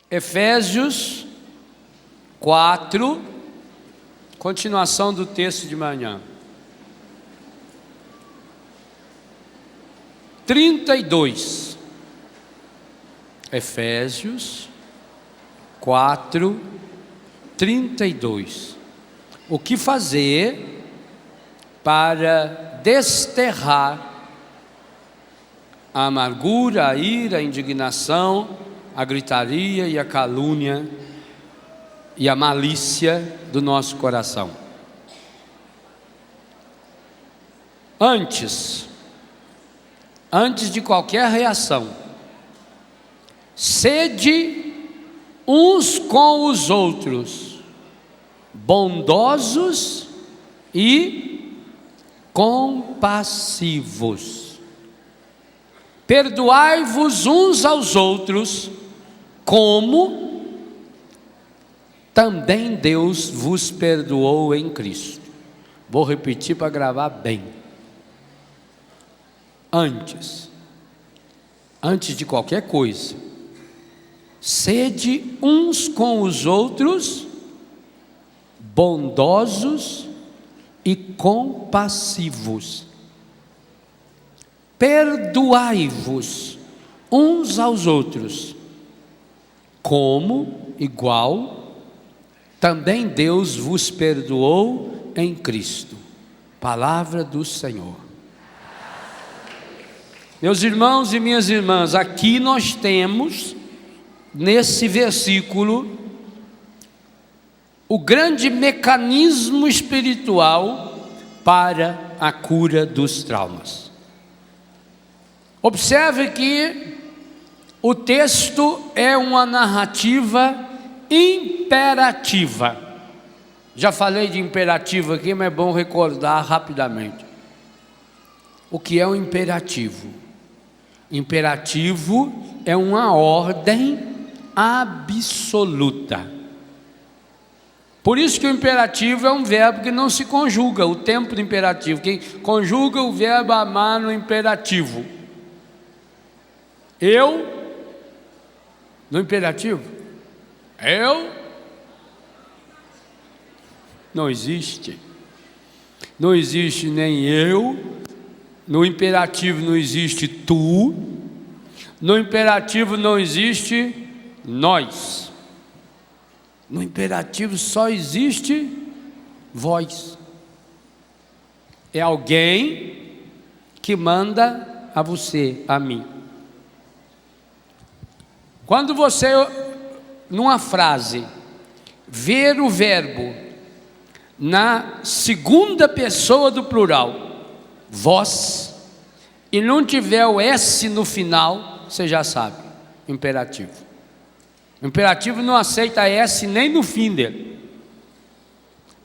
Efésios 4, continuação do texto de manhã. 32. Efésios 4, 32. O que fazer para desterrar a amargura, a ira, a indignação, a gritaria e a calúnia e a malícia do nosso coração? Antes de qualquer reação, sede uns com os outros, bondosos e compassivos. Perdoai-vos uns aos outros, como também Deus vos perdoou em Cristo. Vou repetir para gravar bem. Antes de qualquer coisa, sede uns com os outros, bondosos e compassivos. Perdoai-vos uns aos outros, como, igual, também Deus vos perdoou em Cristo. Palavra do Senhor. Meus irmãos e minhas irmãs, aqui nós temos, nesse versículo, o grande mecanismo espiritual para a cura dos traumas. Observe que o texto é uma narrativa imperativa. Já falei de imperativo aqui, mas é bom recordar rapidamente. O que é um imperativo? Imperativo é uma ordem absoluta. Por isso que o imperativo é um verbo que não se conjuga, o tempo do imperativo. Quem conjuga o verbo amar no imperativo? Eu, no imperativo, eu, não existe. Não existe nem eu. No imperativo não existe tu. No imperativo não existe nós. No imperativo só existe vós. É alguém que manda a você, a mim. Quando você, numa frase, ver o verbo na segunda pessoa do plural, vós, e não tiver o S no final, você já sabe, imperativo. O imperativo não aceita S nem no fim dele,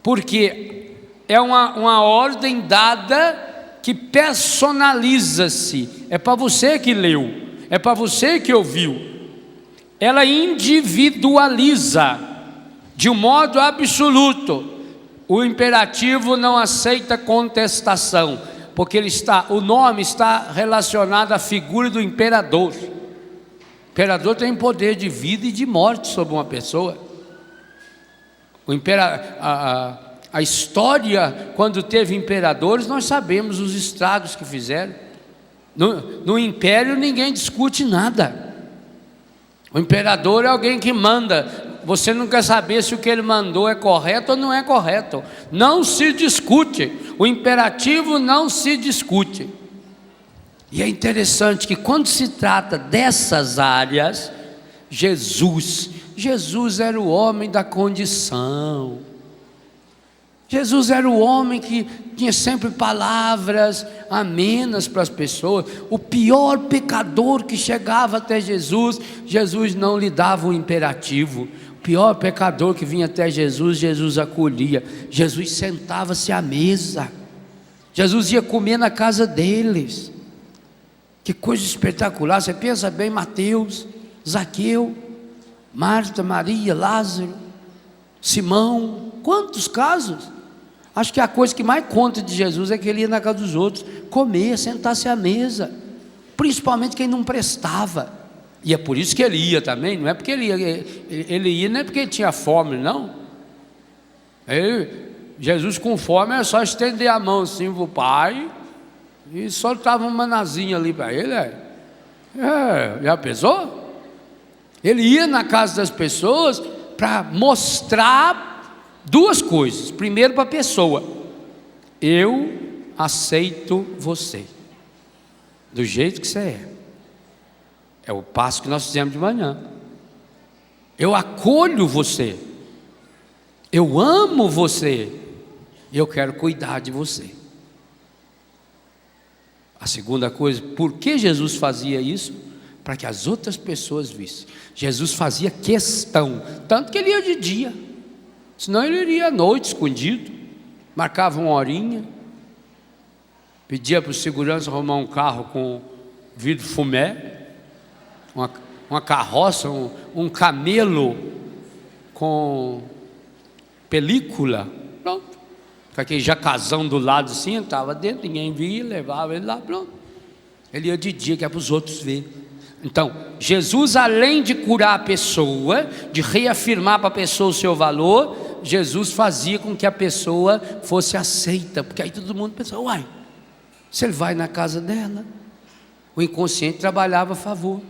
porque é uma ordem dada que personaliza-se. É para você que leu, é para você que ouviu. Ela individualiza de um modo absoluto. O imperativo não aceita contestação, porque o nome está relacionado à figura do imperador. O imperador tem poder de vida e de morte sobre uma pessoa. A história, quando teve imperadores, nós sabemos os estragos que fizeram. No império ninguém discute nada. O imperador é alguém que manda. Você não quer saber se o que ele mandou é correto ou não é correto. Não se discute. O imperativo não se discute. E é interessante que quando se trata dessas áreas, Jesus era o homem da condição. Jesus era o homem que tinha sempre palavras amenas para as pessoas. O pior pecador que chegava até Jesus, Jesus não lhe dava o imperativo. O pior pecador que vinha até Jesus, Jesus acolhia. Jesus sentava-se à mesa. Jesus ia comer na casa deles. Que coisa espetacular. Você pensa bem, Mateus, Zaqueu, Marta, Maria, Lázaro, Simão, quantos casos? Acho que a coisa que mais conta de Jesus é que ele ia na casa dos outros, comer, sentar-se à mesa, principalmente quem não prestava. E é por isso que ele ia também, não é porque ele ia não é porque ele tinha fome, não. Jesus com fome era só estender a mão assim para o Pai e soltava um manazinho ali para ele. Já pensou? Ele ia na casa das pessoas para mostrar duas coisas. Primeiro, para a pessoa: eu aceito você do jeito que você é. É o passo que nós fizemos de manhã. Eu acolho você, eu amo você, eu quero cuidar de você. A segunda coisa, por que Jesus fazia isso? Para que as outras pessoas vissem. Jesus fazia questão, tanto que ele ia de dia, senão ele iria à noite, escondido, marcava uma horinha, pedia para o segurança arrumar um carro com vidro fumé, uma carroça, um camelo com película, pronto, com aquele jacazão do lado assim, estava dentro, ninguém via, levava ele lá, pronto. Ele ia de dia, que é para os outros verem. Então, Jesus, além de curar a pessoa, de reafirmar para a pessoa o seu valor, Jesus fazia com que a pessoa fosse aceita, porque aí todo mundo pensava: uai, se ele vai na casa dela, o inconsciente trabalhava a favor.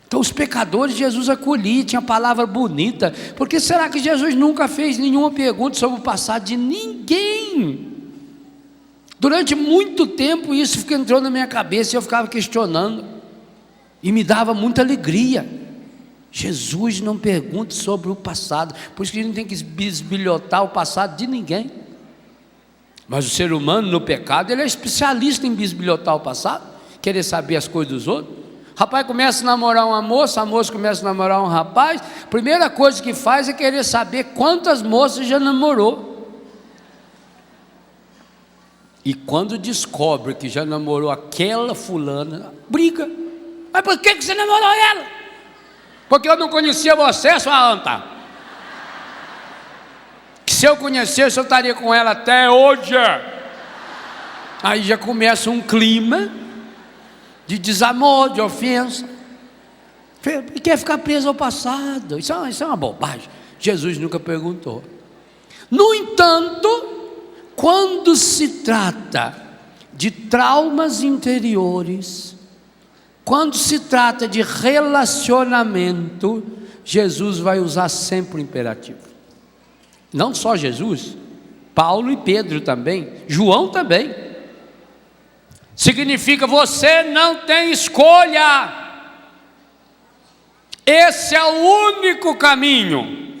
Então os pecadores Jesus acolhia, tinha palavra bonita. Porque será que Jesus nunca fez nenhuma pergunta sobre o passado de ninguém? Durante muito tempo isso entrou na minha cabeça e eu ficava questionando, e me dava muita alegria. Jesus não pergunta sobre o passado, por isso que a gente não tem que bisbilhotar o passado de ninguém. Mas o ser humano no pecado, ele é especialista em bisbilhotar o passado, querer saber as coisas dos outros. Rapaz começa a namorar uma moça, a moça começa a namorar um rapaz, primeira coisa que faz é querer saber quantas moças já namorou. E quando descobre que já namorou aquela fulana, briga. Mas por que você namorou ela? Porque eu não conhecia você, sua anta. Que se eu conhecesse, eu estaria com ela até hoje. Aí já começa um clima de desamor, de ofensa. Quer ficar preso ao passado. Isso é uma bobagem. Jesus nunca perguntou. No entanto, quando se trata de traumas interiores, quando se trata de relacionamento, Jesus vai usar sempre o imperativo. Não só Jesus, Paulo e Pedro também, João também. Significa: você não tem escolha, esse é o único caminho.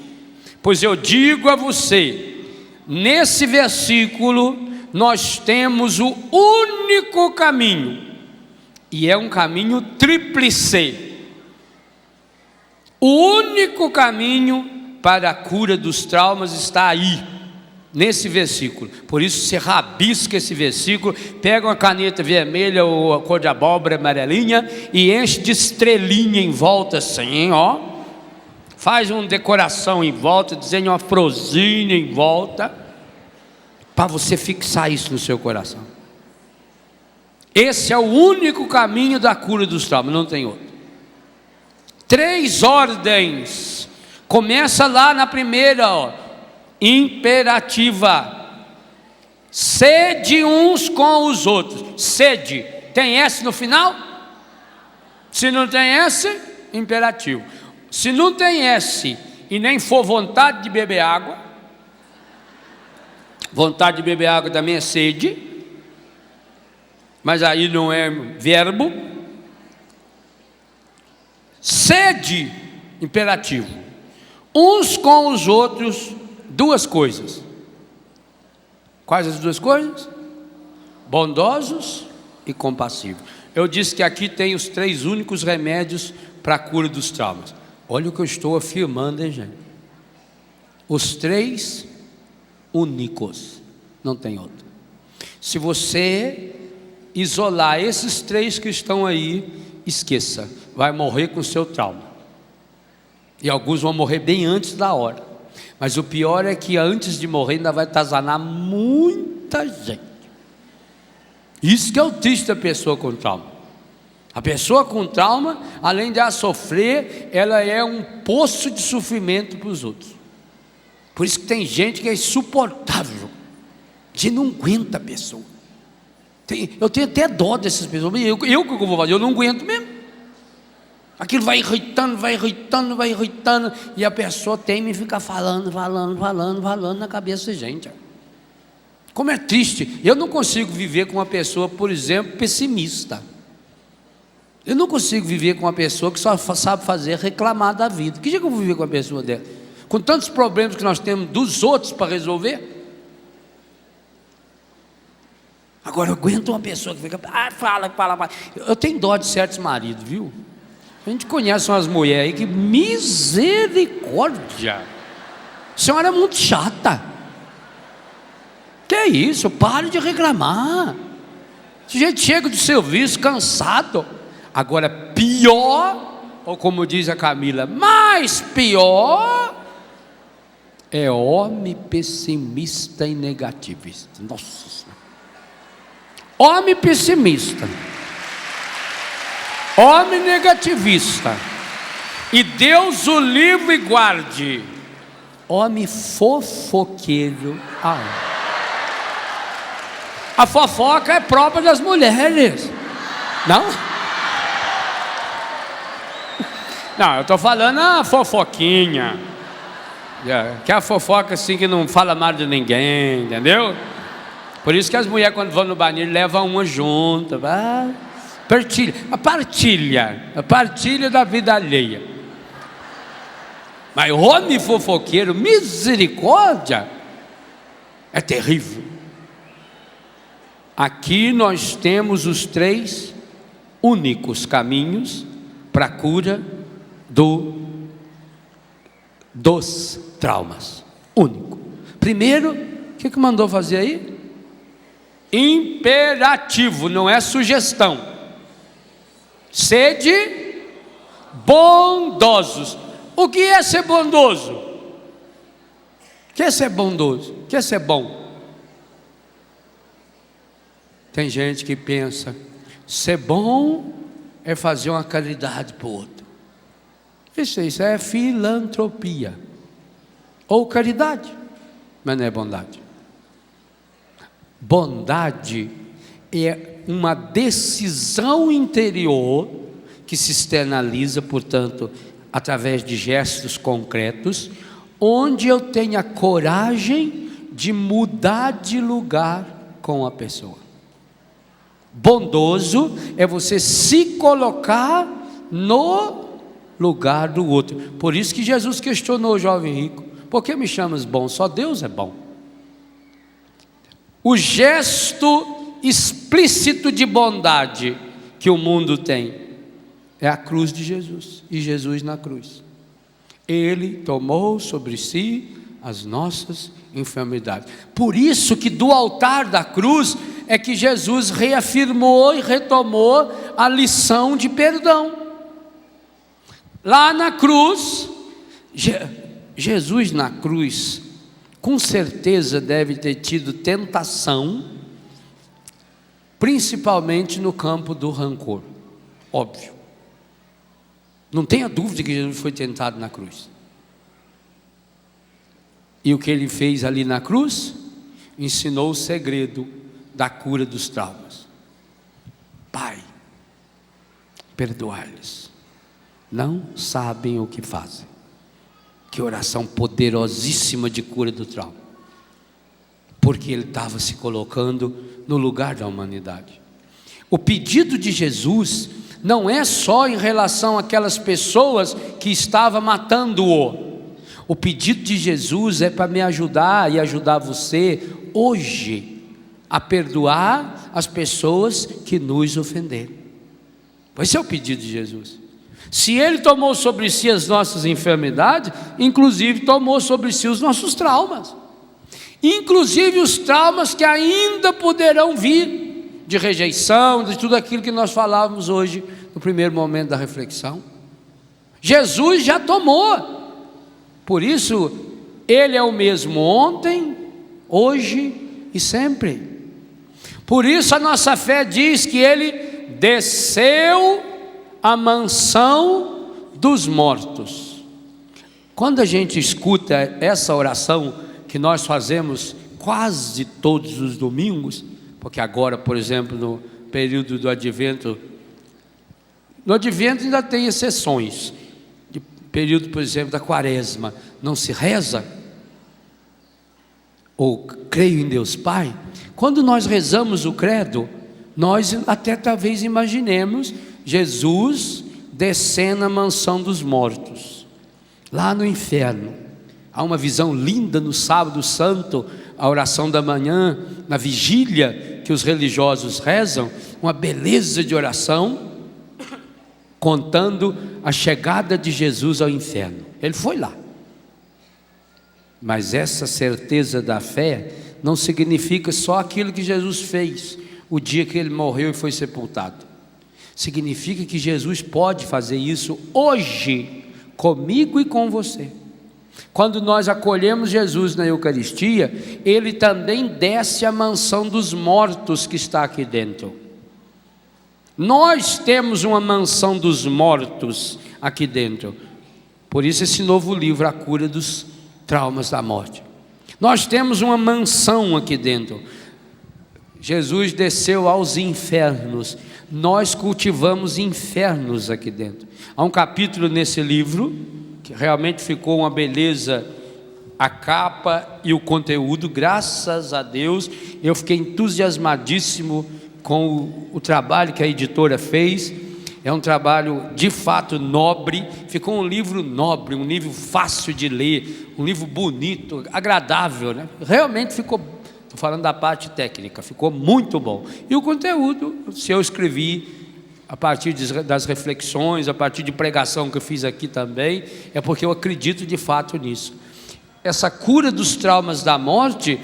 Pois eu digo a você, nesse versículo nós temos o único caminho, e é um caminho tríplice. O único caminho para a cura dos traumas está aí, nesse versículo. Por isso você rabisca esse versículo, pega uma caneta vermelha ou a cor de abóbora amarelinha e enche de estrelinha em volta assim, ó. Faz uma decoração em volta, desenha uma florzinha em volta, para você fixar isso no seu coração. Esse é o único caminho da cura dos traumas, não tem outro. 3 ordens. Começa lá na primeira, ó, imperativa: sede uns com os outros. Sede, tem S no final? Se não tem S, imperativo. Se não tem S e nem for vontade de beber água, vontade de beber água também é sede, mas aí não é verbo. Sede, imperativo. Uns com os outros, duas coisas. Quais as duas coisas? Bondosos e compassivos. Eu disse que aqui tem os 3 únicos remédios para a cura dos traumas. Olha o que eu estou afirmando, hein, gente? Os 3 únicos, não tem outro. Se você isolar esses 3 que estão aí, esqueça, vai morrer com o seu trauma. E alguns vão morrer bem antes da hora. Mas o pior é que antes de morrer ainda vai atazanar muita gente. Isso que é o triste da pessoa com trauma. A pessoa com trauma, além de ela sofrer, ela é um poço de sofrimento para os outros. Por isso que tem gente que é insuportável, que não aguenta a pessoa. Eu tenho até dó dessas pessoas. O que eu vou fazer? Eu não aguento mesmo. Aquilo vai irritando, e a pessoa teme ficar falando na cabeça da gente. Como é triste. Eu não consigo viver com uma pessoa, por exemplo, pessimista. Eu não consigo viver com uma pessoa que só sabe reclamar da vida. Que dia que eu vou viver com uma pessoa dela? Com tantos problemas que nós temos dos outros para resolver. Agora eu aguento uma pessoa que fica, fala. Eu tenho dó de certos maridos, viu? A gente conhece umas mulheres aí que misericórdia. A senhora é muito chata. Que é isso? Pare de reclamar. O gente chega do serviço cansado. Agora pior, ou como diz a Camila, mais pior, é homem pessimista e negativista. Nossa Senhora. Homem pessimista, homem negativista, e Deus o livre e guarde, homem fofoqueiro. A fofoca é própria das mulheres, não? Não, eu estou falando a fofoquinha, que é a fofoca assim que não fala mal de ninguém, entendeu? Por isso que as mulheres quando vão no banheiro levam uma junto, partilha da vida alheia. Mas homem fofoqueiro, misericórdia, é terrível. Aqui nós temos os 3 únicos caminhos para a cura dos traumas. Único. Primeiro, o que mandou fazer aí? Imperativo, não é sugestão. Sede bondosos. O que é ser bondoso? O que é ser bondoso? O que é ser bom? Tem gente que pensa, ser bom é fazer uma caridade para o outro. Isso é filantropia ou caridade, mas não é bondade. Bondade é uma decisão interior que se externaliza, portanto, através de gestos concretos, onde eu tenho a coragem de mudar de lugar com a pessoa. Bondoso é você se colocar no lugar do outro. Por isso que Jesus questionou o jovem rico: por que me chamas bom? Só Deus é bom. O gesto explícito de bondade que o mundo tem é a cruz de Jesus, e Jesus na cruz. Ele tomou sobre si as nossas enfermidades. Por isso que do altar da cruz é que Jesus reafirmou e retomou a lição de perdão. Lá na cruz, Jesus na cruz, com certeza deve ter tido tentação, principalmente no campo do rancor, óbvio. Não tenha dúvida que Jesus foi tentado na cruz. E o que ele fez ali na cruz? Ensinou o segredo da cura dos traumas. Pai, perdoai-lhes, não sabem o que fazem. Que oração poderosíssima de cura do trauma. Porque ele estava se colocando no lugar da humanidade. O pedido de Jesus não é só em relação àquelas pessoas que estavam matando-o. O pedido de Jesus é para me ajudar e ajudar você hoje a perdoar as pessoas que nos ofenderam. Esse é o pedido de Jesus. Se ele tomou sobre si as nossas enfermidades, inclusive tomou sobre si os nossos traumas, inclusive os traumas que ainda poderão vir, de rejeição, de tudo aquilo que nós falávamos hoje no primeiro momento da reflexão. Jesus já tomou. Por isso ele é o mesmo ontem, hoje e sempre. Por isso a nossa fé diz que ele desceu à mansão dos mortos. Quando a gente escuta essa oração que nós fazemos quase todos os domingos, porque agora, por exemplo, no período do Advento, no Advento ainda tem exceções, de período, por exemplo, da Quaresma, não se reza, ou creio em Deus Pai. Quando nós rezamos o credo, nós até talvez imaginemos Jesus descendo à mansão dos mortos, lá no inferno. Há uma visão linda no sábado santo, a oração da manhã, na vigília que os religiosos rezam, uma beleza de oração, contando a chegada de Jesus ao inferno. Ele foi lá. Mas essa certeza da fé não significa só aquilo que Jesus fez o dia que ele morreu e foi sepultado. Significa que Jesus pode fazer isso hoje, comigo e com você. Quando nós acolhemos Jesus na Eucaristia, Ele também desce à mansão dos mortos que está aqui dentro. Nós temos uma mansão dos mortos aqui dentro. Por isso esse novo livro, A Cura dos Traumas da Morte. Nós temos uma mansão aqui dentro. Jesus desceu aos infernos. Nós cultivamos infernos aqui dentro. Há um capítulo nesse livro que realmente ficou uma beleza, a capa e o conteúdo, graças a Deus. Eu fiquei entusiasmadíssimo com o trabalho que a editora fez. É um trabalho de fato nobre, ficou um livro nobre, um livro fácil de ler, um livro bonito, agradável, né? Realmente ficou, estou falando da parte técnica, ficou muito bom. E o conteúdo, se eu escrevi a partir das reflexões, a partir de pregação que eu fiz aqui também, é porque eu acredito de fato nisso. Essa cura dos traumas da morte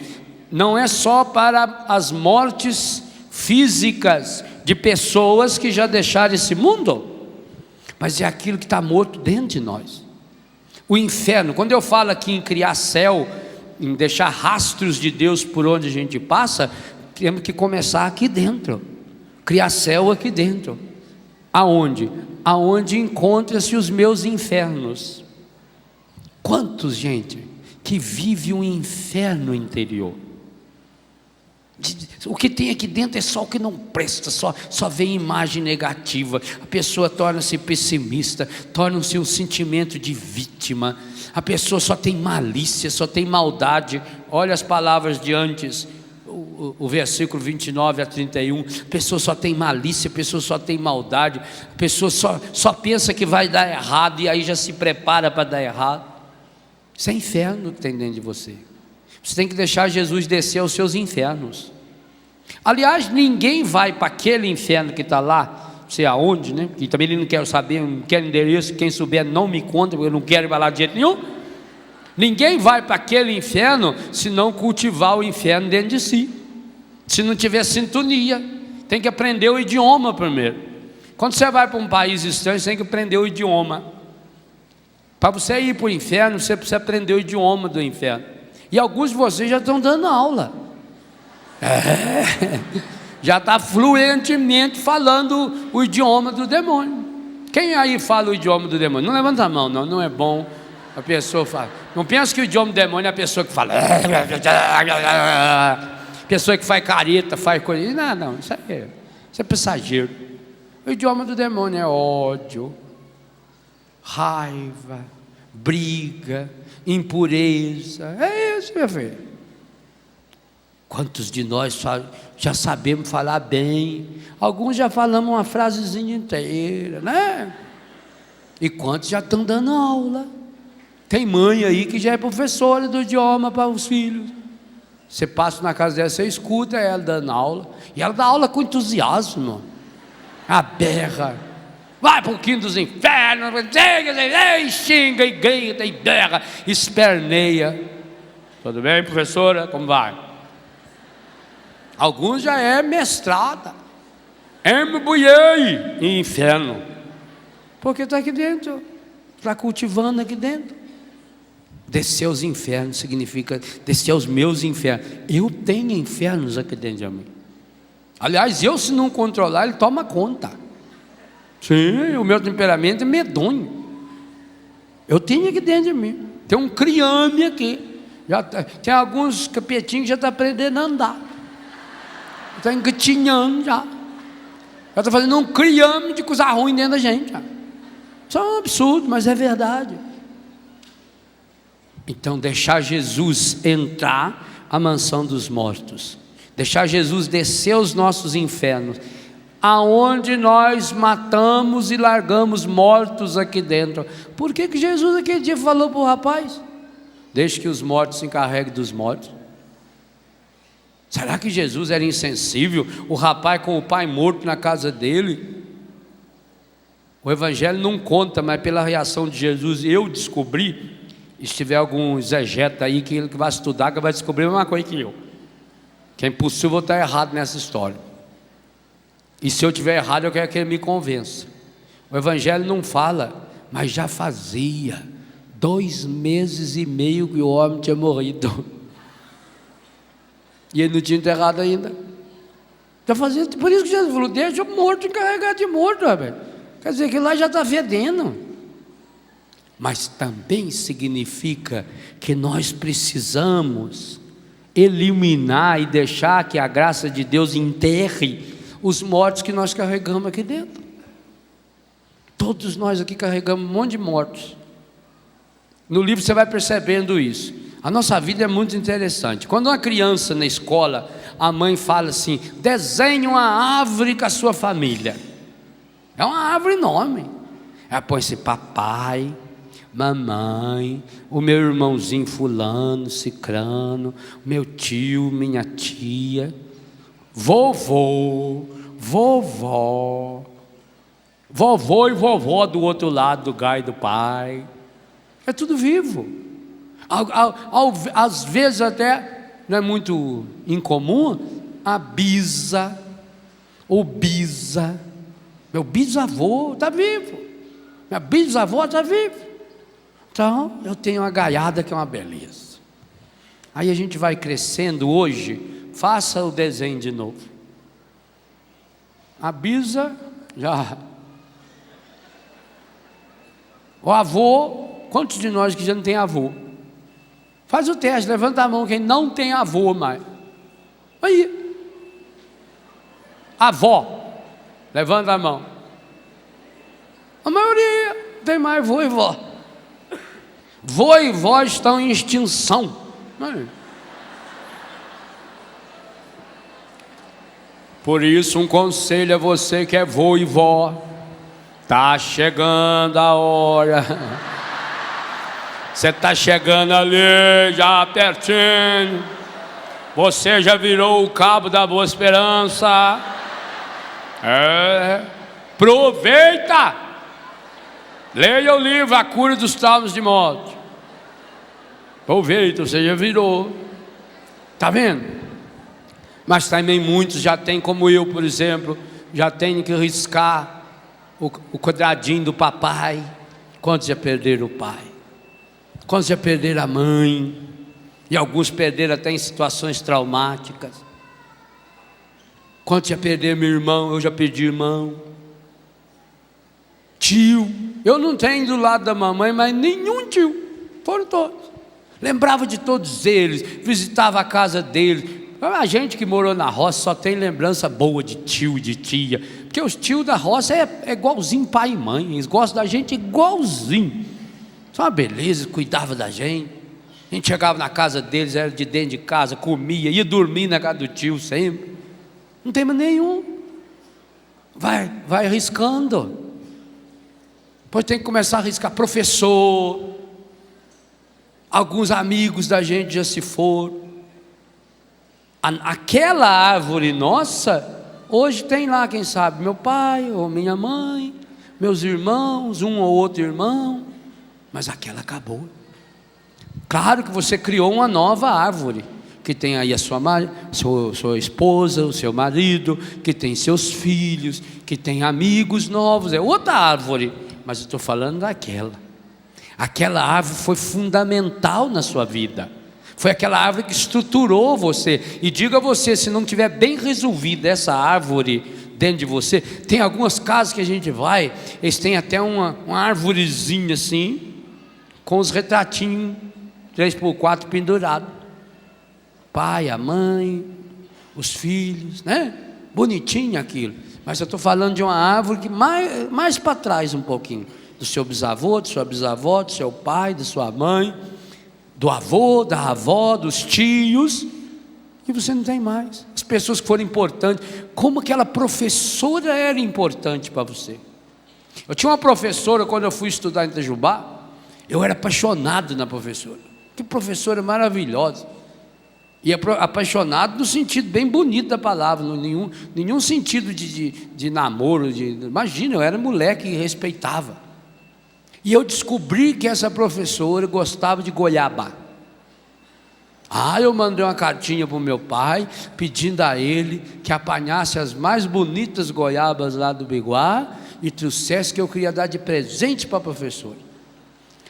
não é só para as mortes físicas de pessoas que já deixaram esse mundo, mas é aquilo que está morto dentro de nós. O inferno, quando eu falo aqui em criar céu, em deixar rastros de Deus por onde a gente passa, temos que começar aqui dentro, criar céu aqui dentro. Aonde? Aonde encontram-se os meus infernos. Quantos, gente, que vive um inferno interior? O que tem aqui dentro é só o que não presta, só vem imagem negativa. A pessoa torna-se pessimista, torna-se um sentimento de vítima. A pessoa só tem malícia, só tem maldade. Olha as palavras de antes, o versículo 29 a 31. A pessoa só tem malícia, a pessoa só tem maldade, a pessoa só pensa que vai dar errado e aí já se prepara para dar errado. Isso é inferno que tem dentro de você. Você tem que deixar Jesus descer aos seus infernos. Aliás, ninguém vai para aquele inferno que está lá, não sei aonde, né? E também ele não quer saber, não quer endereço. Quem souber não me conta, porque eu não quero ir para lá de jeito nenhum. Ninguém vai para aquele inferno se não cultivar o inferno dentro de si, se não tiver sintonia. Tem que aprender o idioma primeiro. Quando você vai para um país estranho, você tem que aprender o idioma. Para você ir para o inferno, você precisa aprender o idioma do inferno. E alguns de vocês já estão dando aula. Já está fluentemente falando o idioma do demônio. Quem aí fala o idioma do demônio? Não levanta a mão, não é bom. A pessoa fala. Não pensa que o idioma do demônio é a pessoa que fala. Pessoa que faz careta, faz coisa. Não, isso é passageiro. O idioma do demônio é ódio, raiva, briga, impureza. É isso, meu filho. Quantos de nós já sabemos falar bem? Alguns já falamos uma frasezinha inteira, né? E quantos já estão dando aula? Tem mãe aí que já é professora do idioma para os filhos. Você passa na casa dela, você escuta ela dando aula. E ela dá aula com entusiasmo. A berra. Vai para o quinto dos infernos, e xinga, e grita, e berra, esperneia. Tudo bem, professora? Como vai? Alguns já é mestrada. Embuiei em inferno. Porque está aqui dentro. Está cultivando aqui dentro. Descer aos infernos significa descer aos meus infernos. Eu tenho infernos aqui dentro de mim. Aliás, eu se não controlar, ele toma conta. Sim, o meu temperamento é medonho. Eu tenho aqui dentro de mim, tem um criame aqui. Tem alguns capetinhos que já estão aprendendo a andar. Está engatinhando já. Já está fazendo um criame de coisa ruim dentro da gente. Já. Isso é um absurdo, mas é verdade. Então, deixar Jesus entrar à mansão dos mortos, deixar Jesus descer os nossos infernos, aonde nós matamos e largamos mortos aqui dentro. Por que Jesus aquele dia falou para o rapaz: deixe que os mortos se encarreguem dos mortos? Será que Jesus era insensível? O rapaz com o pai morto na casa dele. O evangelho não conta, mas pela reação de Jesus eu descobri. E se tiver algum exegeta aí que vai estudar, que vai descobrir a mesma coisa que eu, que é impossível eu estar errado nessa história. E se eu estiver errado, eu quero que ele me convença. O evangelho não fala, mas já fazia 2 meses e meio que o homem tinha morrido, e ele não tinha enterrado ainda. Já fazia, por isso que Jesus falou: deixa o morto encarregar de morto, rapaz. Quer dizer que lá já está fedendo. Mas também significa que nós precisamos eliminar e deixar que a graça de Deus enterre os mortos que nós carregamos aqui dentro. Todos nós aqui carregamos um monte de mortos. No livro você vai percebendo isso. A nossa vida é muito interessante. Quando uma criança na escola, a mãe fala assim: desenhe uma árvore com a sua família. É uma árvore enorme. Ela põe-se papai, mamãe, o meu irmãozinho fulano, cicrano, meu tio, minha tia, vovô, vovó, vovô e vovó do outro lado do gai do pai. É tudo vivo. Às vezes até, não é muito incomum, a bisa, o bisa. Meu bisavô está vivo, minha bisavó está viva. Então eu tenho uma gaiada que é uma beleza. Aí a gente vai crescendo. Hoje, faça o desenho de novo. A bisa já. O avô, quantos de nós que já não tem avô? Faz o teste, levanta a mão quem não tem avô mais. Aí. Avó, levanta a mão. A maioria tem mais vô e vó. Vô e vó estão em extinção. Por isso, um conselho a você que é vô e vó: está chegando a hora. Você está chegando ali, já pertinho. Você já virou o cabo da Boa Esperança. Aproveita. Leia o livro A Cura dos Traumas de Morte. Aproveita, você já virou. Está vendo? Mas também muitos já têm, como eu, por exemplo, já tem que riscar o quadradinho do papai. Quantos já perderam o pai? Quantos já perderam a mãe? E alguns perderam até em situações traumáticas. Quantos já perderam meu irmão? Eu já perdi irmão. Tio, eu não tenho do lado da mamãe, mas nenhum tio, foram todos. Lembrava de todos eles, visitava a casa deles. A gente que morou na roça só tem lembrança boa de tio e de tia, porque os tios da roça é igualzinho pai e mãe, eles gostam da gente igualzinho. Isso é uma beleza, cuidava da gente. A gente chegava na casa deles, era de dentro de casa, comia, ia dormir na casa do tio sempre. Não tem mais nenhum. Vai arriscando. Depois tem que começar a arriscar professor. Alguns amigos da gente já se foram. Aquela árvore nossa, hoje tem lá, quem sabe, meu pai ou minha mãe, meus irmãos, um ou outro irmão, mas aquela acabou. Claro que você criou uma nova árvore, que tem aí a sua esposa, o seu marido, que tem seus filhos, que tem amigos novos, é outra árvore. Mas eu estou falando daquela. Aquela árvore foi fundamental na sua vida. Foi aquela árvore que estruturou você. E diga a você, se não tiver bem resolvida essa árvore dentro de você, tem algumas casas que a gente vai, eles têm até uma árvorezinha assim, com os retratinhos 3x4 pendurados. Pai, a mãe, os filhos, né? Bonitinho aquilo. Mas eu estou falando de uma árvore que mais para trás um pouquinho, do seu bisavô, de sua bisavó, do seu pai, de sua mãe, do avô, da avó, dos tios, e você não tem mais. As pessoas que foram importantes, como aquela professora era importante para você. Eu tinha uma professora, quando eu fui estudar em Itajubá, eu era apaixonado na professora. Que professora maravilhosa. E apaixonado no sentido bem bonito da palavra, nenhum sentido de namoro, imagina, eu era moleque e respeitava. E eu descobri que essa professora gostava de goiaba. Eu mandei uma cartinha para o meu pai, pedindo a ele que apanhasse as mais bonitas goiabas lá do Biguá e trouxesse, que eu queria dar de presente para a professora.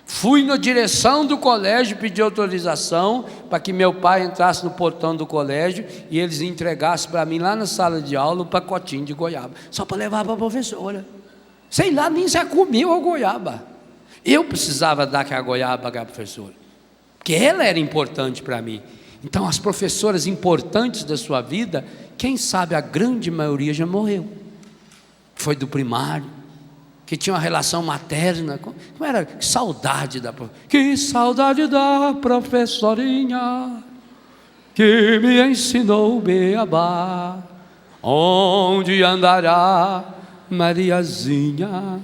Fui na direção do colégio, pedi autorização para que meu pai entrasse no portão do colégio e eles entregassem para mim lá na sala de aula um pacotinho de goiaba, só para levar para a professora. Sei lá, nem se comeu a goiaba. Eu precisava dar aquela goiaba para a professora, porque ela era importante para mim. Então as professoras importantes da sua vida, quem sabe a grande maioria já morreu. Foi do primário, que tinha uma relação materna. Como era? Que saudade da professorinha que me ensinou o beabá. Onde andará Mariazinha,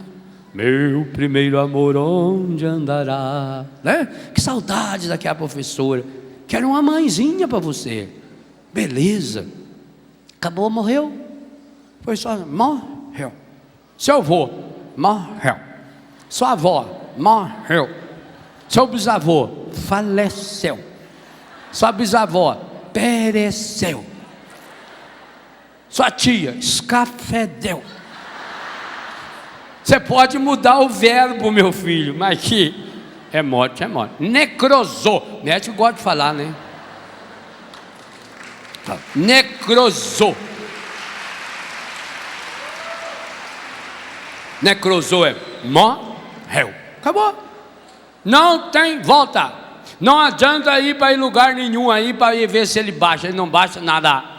meu primeiro amor, onde andará? Né? Que saudade daquela professora, que era uma mãezinha para você. Beleza. Acabou, morreu. Foi só, morreu. Seu avô, morreu. Sua avó, morreu. Seu bisavô, faleceu. Sua bisavó, pereceu. Sua tia, escafedeu. Você pode mudar o verbo, meu filho, mas que é morte, é morte. Necrosou. Médico gosta de falar, né? Necrosou. Necrosou é morreu. Acabou. Não tem volta. Não adianta ir para lugar nenhum aí para ir ver se ele baixa. Ele não baixa nada.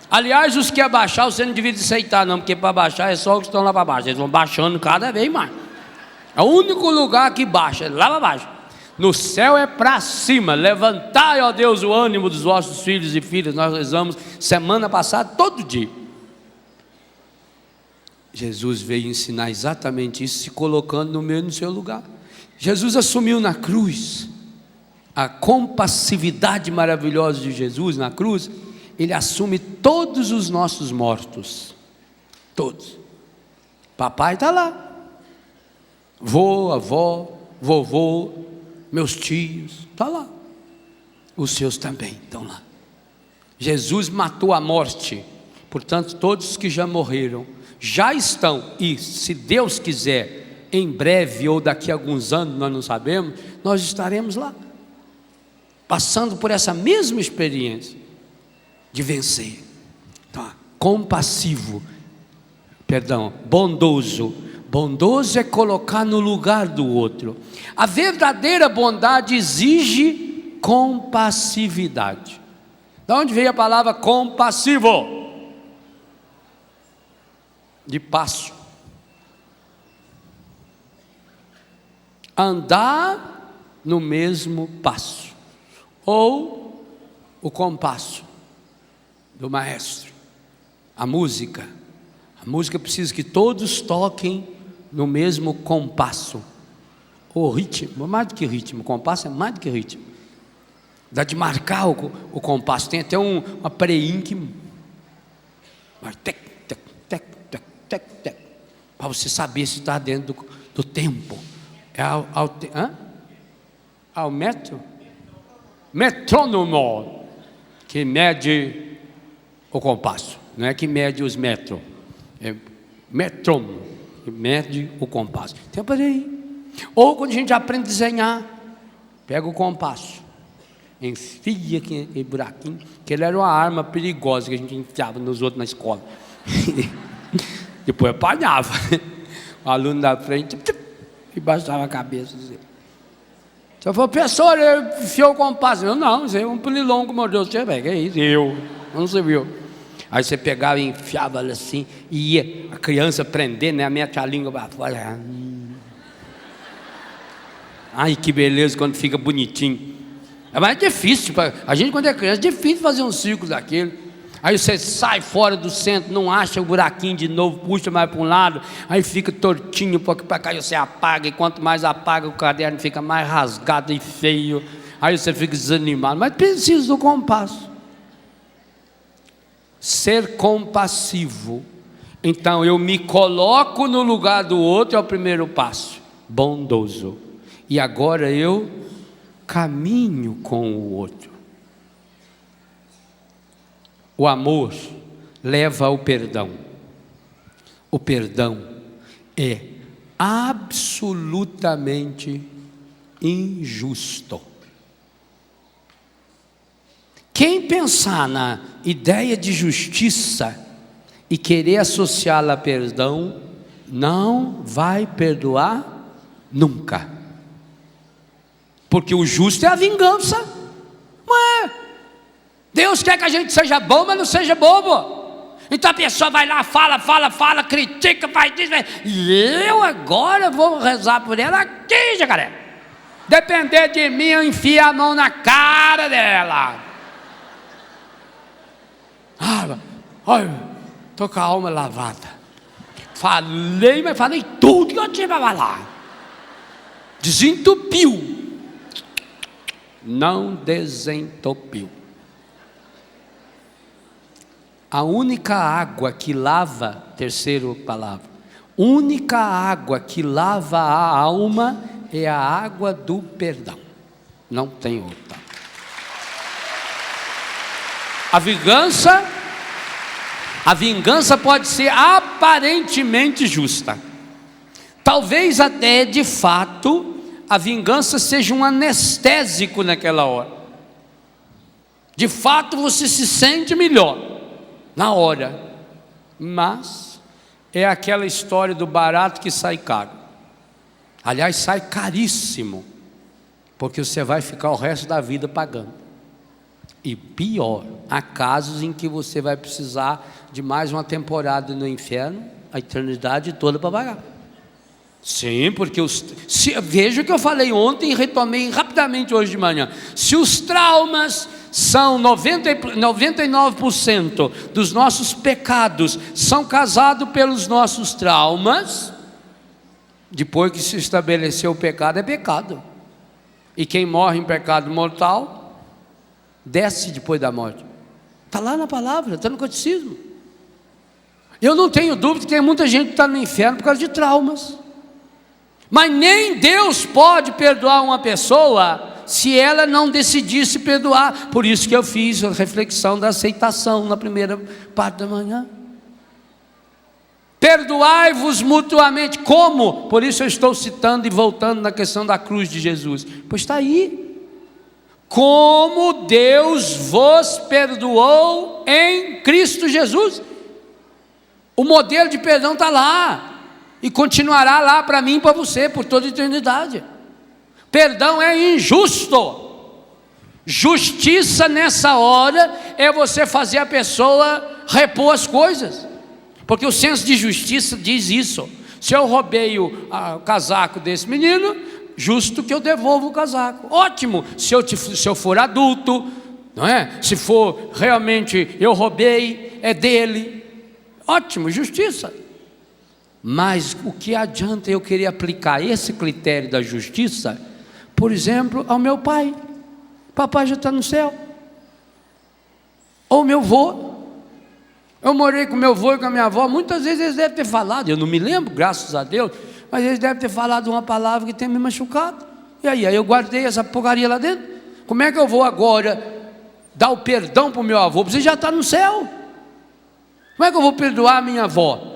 Aliás, os que abaixar, você não devia aceitar não, porque para baixar é só os que estão lá para baixo. Eles vão baixando cada vez mais. É o único lugar que baixa, é lá para baixo. No céu é para cima. Levantai, ó Deus, o ânimo dos vossos filhos e filhas. Nós rezamos semana passada, todo dia. Jesus veio ensinar exatamente isso, se colocando no meio do seu lugar. Jesus assumiu na cruz a compassividade maravilhosa de Jesus na cruz. Ele assume todos os nossos mortos, todos. Papai está lá, vô, avó, vovô, meus tios, está lá. Os seus também estão lá. Jesus matou a morte, portanto todos que já morreram, já estão, e se Deus quiser, em breve ou daqui a alguns anos, nós não sabemos, nós estaremos lá, passando por essa mesma experiência de vencer. Então, compassivo, bondoso. Bondoso é colocar no lugar do outro. A verdadeira bondade exige compassividade. De onde veio a palavra compassivo? De passo. Andar no mesmo passo, ou o compasso do maestro. A música precisa que todos toquem no mesmo compasso, ou ritmo, mais do que ritmo. Compasso é mais do que ritmo, dá de marcar o compasso. Tem até uma preinha que tec, tec, tec, tec, tec, tec, para você saber se está dentro do tempo. É ao metrônomo que mede o compasso, não é que mede os metros, é metrônomo que mede o compasso. Então, peraí. Ou quando a gente aprende a desenhar, pega o compasso, enfia aquele buraquinho, que ele era uma arma perigosa que a gente enfiava nos outros na escola. Depois apanhava. O aluno da frente e baixava a cabeça. Assim. Se eu for, professor, ele enfiou o compasso. Eu não, isso aí é um pernilongo, meu Deus, que é isso? Eu, não se viu. Aí você pegava e enfiava assim, e ia a criança prender, né? Mete a língua para fora. Ai, que beleza quando fica bonitinho. É mais difícil, a gente quando é criança, é difícil fazer um círculo daquele. Aí você sai fora do centro, não acha o buraquinho de novo, puxa mais para um lado, aí fica tortinho, porque para cá você apaga, e quanto mais apaga o caderno fica mais rasgado e feio, aí você fica desanimado, mas precisa do compasso. Ser compassivo, então eu me coloco no lugar do outro, é o primeiro passo, bondoso, e agora eu caminho com o outro. O amor leva ao perdão. O perdão é absolutamente injusto. Quem pensar na ideia de justiça e querer associá-la a perdão, não vai perdoar nunca. Porque o justo é a vingança. Não é? Deus quer que a gente seja bom, mas não seja bobo. Então a pessoa vai lá, fala, critica, faz isso, e eu agora vou rezar por ela aqui, jacaré. Depender de mim, eu enfio a mão na cara dela. Olha, estou com a alma lavada. Falei, mas falei tudo que eu tinha para falar. Desentupiu. Não desentupiu. A única água que lava, terceira palavra, única água que lava a alma é a água do perdão. Não tem outra. A vingança pode ser aparentemente justa. Talvez até de fato a vingança seja um anestésico naquela hora. De fato você se sente melhor na hora, mas é aquela história do barato que sai caro. Aliás, sai caríssimo, porque você vai ficar o resto da vida pagando. E pior, há casos em que você vai precisar de mais uma temporada no inferno, a eternidade toda para pagar. Sim, porque veja o que eu falei ontem e retomei rapidamente hoje de manhã. Se os traumas são 99% dos nossos pecados são causados pelos nossos traumas, depois que se estabeleceu o pecado, é pecado. E quem morre em pecado mortal, desce depois da morte. Está lá na palavra, está no catecismo. Eu não tenho dúvida que tem muita gente que está no inferno por causa de traumas. Mas nem Deus pode perdoar uma pessoa se ela não decidisse perdoar. Por isso que eu fiz a reflexão da aceitação na primeira parte da manhã. Perdoai-vos mutuamente. Como? Por isso eu estou citando e voltando na questão da cruz de Jesus. Pois está aí. Como Deus vos perdoou em Cristo Jesus. O modelo de perdão está lá. E continuará lá para mim e para você por toda a eternidade. Perdão é injusto. Justiça nessa hora é você fazer a pessoa repor as coisas. Porque o senso de justiça diz isso. Se eu roubei o casaco desse menino, justo que eu devolva o casaco. Ótimo, se eu for adulto, não é? Se for realmente eu roubei, é dele. Ótimo, justiça. Mas o que adianta eu querer aplicar esse critério da justiça, por exemplo, ao meu pai? Papai já está no céu. Ou meu avô. Eu morei com meu avô e com a minha avó, muitas vezes eles devem ter falado, eu não me lembro, graças a Deus, mas eles devem ter falado uma palavra que tem me machucado. E aí eu guardei essa porcaria lá dentro. Como é que eu vou agora dar o perdão para o meu avô? Você já está no céu. Como é que eu vou perdoar a minha avó?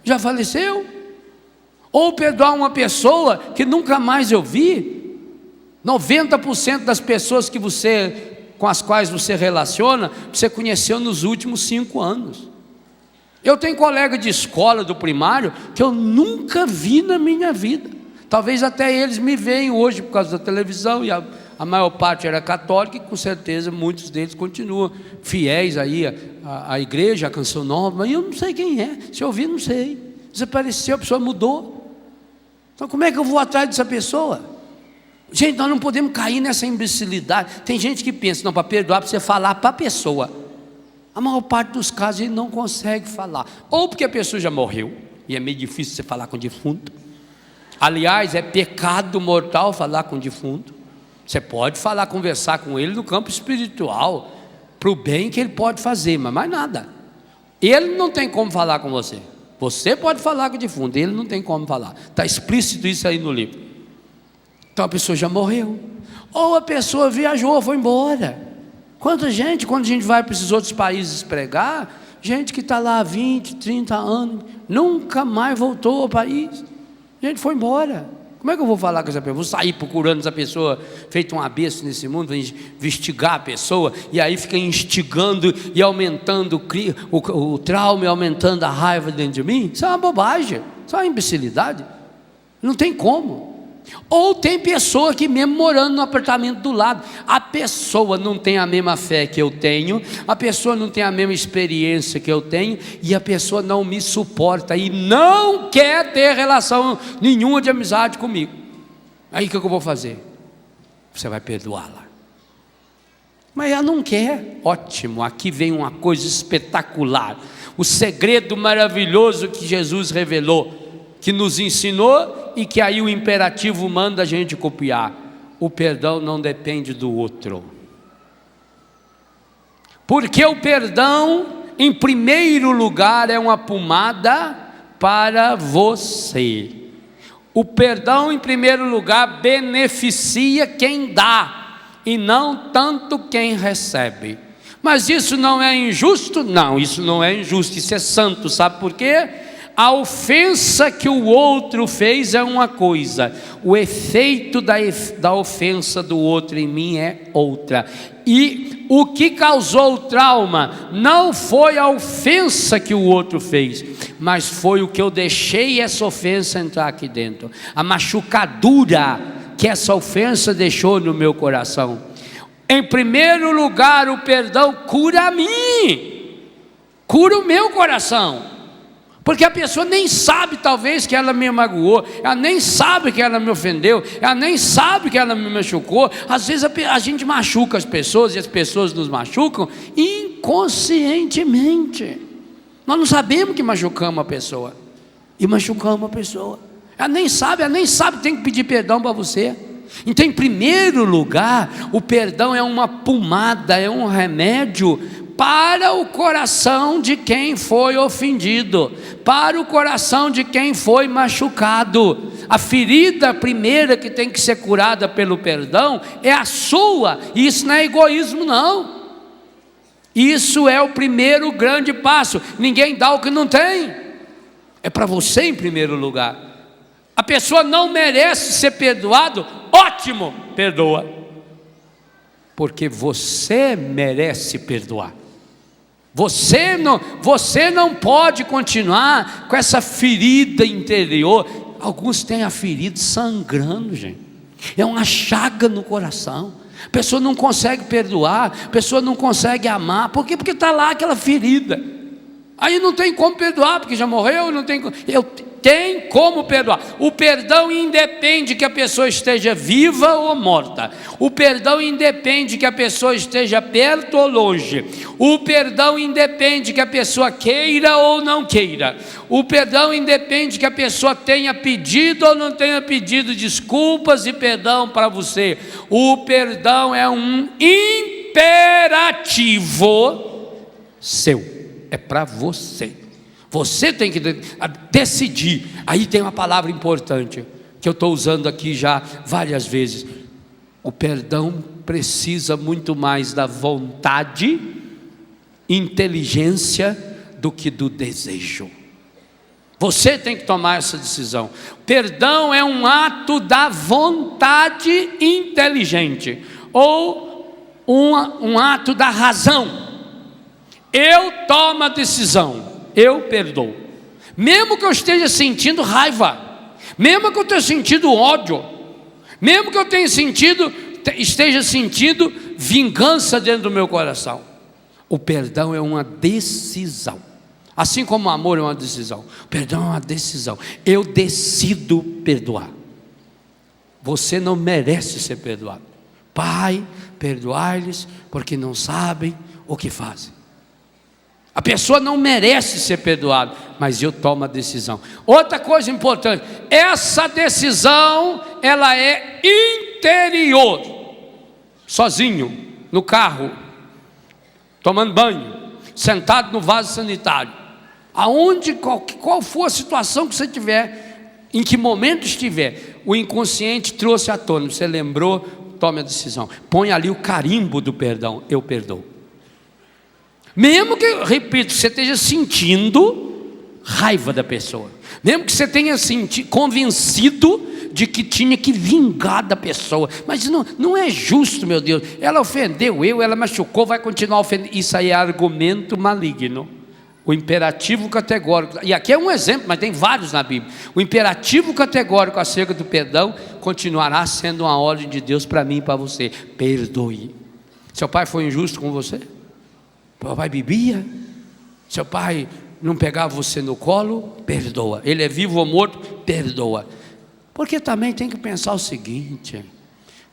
Já faleceu? Ou perdoar uma pessoa que nunca mais eu vi? 90% das pessoas com as quais você relaciona, você conheceu nos últimos 5 anos. Eu tenho colega de escola do primário que eu nunca vi na minha vida. Talvez até eles me veem hoje por causa da televisão, e a maior parte era católica, e com certeza muitos deles continuam fiéis aí à igreja, à Canção Nova, mas eu não sei quem é. Se eu ouvir, não sei. Desapareceu, a pessoa mudou. Então como é que eu vou atrás dessa pessoa? Gente, nós não podemos cair nessa imbecilidade. Tem gente que pensa, não, para perdoar precisa falar para a pessoa. A maior parte dos casos ele não consegue falar, ou porque a pessoa já morreu, e é meio difícil você falar com o defunto. Aliás, é pecado mortal falar com o defunto. Você pode falar, conversar com ele no campo espiritual, para o bem que ele pode fazer, mas mais nada. Ele não tem como falar com você. Você pode falar com o defunto, ele não tem como falar. Está explícito isso aí no livro. Então a pessoa já morreu, ou a pessoa viajou, foi embora. Quando a gente vai para esses outros países pregar, gente que está lá há 20, 30 anos, nunca mais voltou ao país, a gente foi embora. Como é que eu vou falar com essa pessoa? Vou sair procurando essa pessoa, feito uma besta nesse mundo, vou investigar a pessoa, e aí fica instigando e aumentando o trauma, e aumentando a raiva dentro de mim? Isso é uma bobagem, isso é uma imbecilidade, não tem como. Ou tem pessoa que mesmo morando no apartamento do lado, a pessoa não tem a mesma fé que eu tenho, a pessoa não tem a mesma experiência que eu tenho, e a pessoa não me suporta e não quer ter relação nenhuma de amizade comigo. Aí o que eu vou fazer? Você vai perdoá-la. Mas ela não quer. Ótimo, aqui vem uma coisa espetacular, o segredo maravilhoso que Jesus revelou, que nos ensinou, e que aí o imperativo manda a gente copiar. O perdão não depende do outro, porque o perdão, em primeiro lugar, é uma pomada para você. O perdão, em primeiro lugar, beneficia quem dá, e não tanto quem recebe. Mas isso não é injusto? Não, isso não é injusto, isso é santo. Sabe por quê? A ofensa que o outro fez é uma coisa, o efeito da ofensa do outro em mim é outra. E o que causou o trauma não foi a ofensa que o outro fez, mas foi o que eu deixei essa ofensa entrar aqui dentro, a machucadura que essa ofensa deixou no meu coração. Em primeiro lugar, o perdão cura a mim, cura o meu coração. Porque a pessoa nem sabe, talvez, que ela me magoou, ela nem sabe que ela me ofendeu, ela nem sabe que ela me machucou. Às vezes a gente machuca as pessoas, e as pessoas nos machucam inconscientemente. Nós não sabemos que machucamos a pessoa, e machucamos a pessoa. Ela nem sabe que tem que pedir perdão para você. Então, em primeiro lugar, o perdão é uma pomada, é um remédio para o coração de quem foi ofendido, para o coração de quem foi machucado. A ferida primeira que tem que ser curada pelo perdão é a sua, e isso não é egoísmo não, isso é o primeiro grande passo. Ninguém dá o que não tem, é para você em primeiro lugar. A pessoa não merece ser perdoado, ótimo, perdoa, porque você merece perdoar. Você não pode continuar com essa ferida interior. Alguns têm a ferida sangrando, gente. É uma chaga no coração. A pessoa não consegue perdoar, a pessoa não consegue amar. Por quê? Porque está lá aquela ferida. Aí não tem como perdoar, porque já morreu, não tem como. Tem como perdoar. O perdão independe que a pessoa esteja viva ou morta. O perdão independe que a pessoa esteja perto ou longe. O perdão independe que a pessoa queira ou não queira. O perdão independe que a pessoa tenha pedido ou não tenha pedido desculpas e perdão para você. O perdão é um imperativo seu, é para você. Você tem que decidir. Aí tem uma palavra importante que eu estou usando aqui já várias vezes. O perdão precisa muito mais da vontade, inteligência, do que do desejo. Você tem que tomar essa decisão. Perdão é um ato da vontade inteligente, ou um ato da razão. Eu tomo a decisão, eu perdoo. Mesmo que eu esteja sentindo raiva, mesmo que eu esteja sentindo ódio, mesmo que eu esteja sentindo vingança dentro do meu coração. O perdão é uma decisão. Assim como o amor é uma decisão, o perdão é uma decisão. Eu decido perdoar. Você não merece ser perdoado. Pai, perdoai-lhes, porque não sabem o que fazem. A pessoa não merece ser perdoada, mas eu tomo a decisão. Outra coisa importante, essa decisão, ela é interior. Sozinho, no carro, tomando banho, sentado no vaso sanitário. Qual for a situação que você tiver, em que momento estiver, o inconsciente trouxe à tona, você lembrou, tome a decisão. Põe ali o carimbo do perdão, eu perdoo. Mesmo que, repito, você esteja sentindo raiva da pessoa, mesmo que você tenha convencido de que tinha que vingar da pessoa, mas não é justo, meu Deus, ela ofendeu ela machucou, vai continuar ofendendo. Isso aí é argumento maligno. O imperativo categórico, e aqui é um exemplo, mas tem vários na Bíblia. O imperativo categórico acerca do perdão continuará sendo uma ordem de Deus para mim e para você: perdoe. Seu pai foi injusto com você? Seu pai bebia? Seu pai não pegava você no colo? Perdoa. Ele é vivo ou morto? Perdoa. Porque também tem que pensar o seguinte: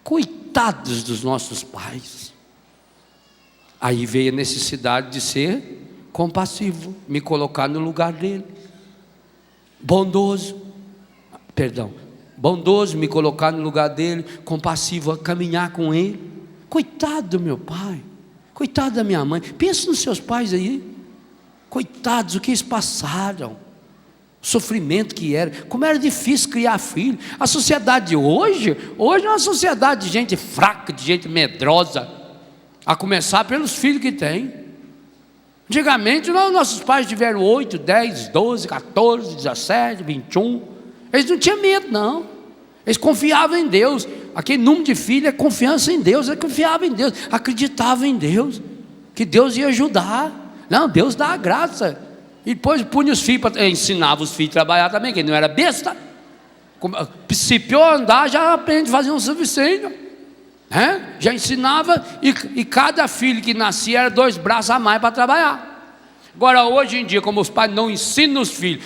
coitados dos nossos pais. Aí veio a necessidade de ser compassivo, me colocar no lugar dele. Bondoso, me colocar no lugar dele, compassivo, a caminhar com ele. Coitado do meu pai, coitado da minha mãe. Pensa nos seus pais aí, coitados, o que eles passaram, o sofrimento que era, como era difícil criar filho. A sociedade hoje é uma sociedade de gente fraca, de gente medrosa, a começar pelos filhos que tem. Antigamente nossos pais tiveram 8, 10, 12, 14, 17, 21. Eles não tinham medo, não. Eles confiavam em Deus. Aquele número de filhos é confiança em Deus. Eles confiavam em Deus, acreditavam em Deus, que Deus ia ajudar. Não, Deus dá a graça. E depois punha os filhos, ensinava os filhos a trabalhar também, que ele não era besta. Se pior andar, já aprende a fazer um serviço. Já ensinava, e cada filho que nascia era 2 braços a mais para trabalhar. Agora hoje em dia, como os pais não ensinam os filhos,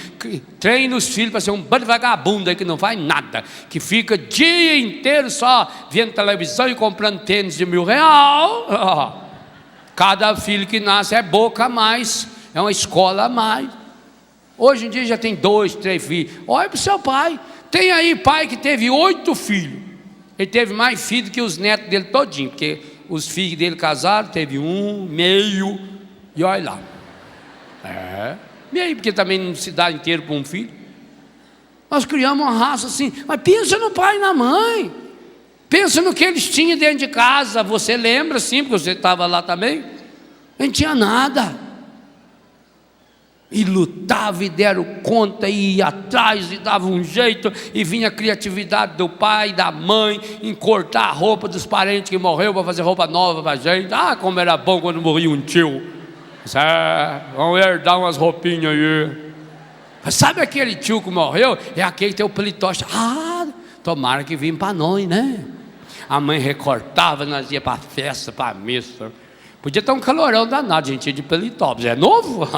treinam os filhos para ser um bando de vagabundo aí que não faz nada, que fica dia inteiro só vendo televisão e comprando tênis de R$1.000. Cada filho que nasce é boca a mais, é uma escola a mais. Hoje em dia já tem 2, 3 filhos. Olha para o seu pai, tem aí pai que teve 8 filhos. Ele teve mais filhos que os netos dele todinho, porque os filhos dele casaram, teve 1, meio, e olha lá. Meio, porque também não se dá inteiro para um filho. Nós criamos uma raça assim, mas pensa no pai e na mãe, pensa no que eles tinham dentro de casa. Você lembra sim, porque você estava lá também. Não tinha nada. E lutava e deram conta, e ia atrás e dava um jeito, e vinha a criatividade do pai e da mãe em cortar a roupa dos parentes que morreu para fazer roupa nova para a gente. Como era bom quando morria um tio. Vamos herdar umas roupinhas aí. Mas sabe aquele tio que morreu? É aquele que tem o paletó. Tomara que vinha para nós, né? A mãe recortava, nós ia para a festa, para a missa. Podia ter um calorão danado, gente, de paletó. É novo?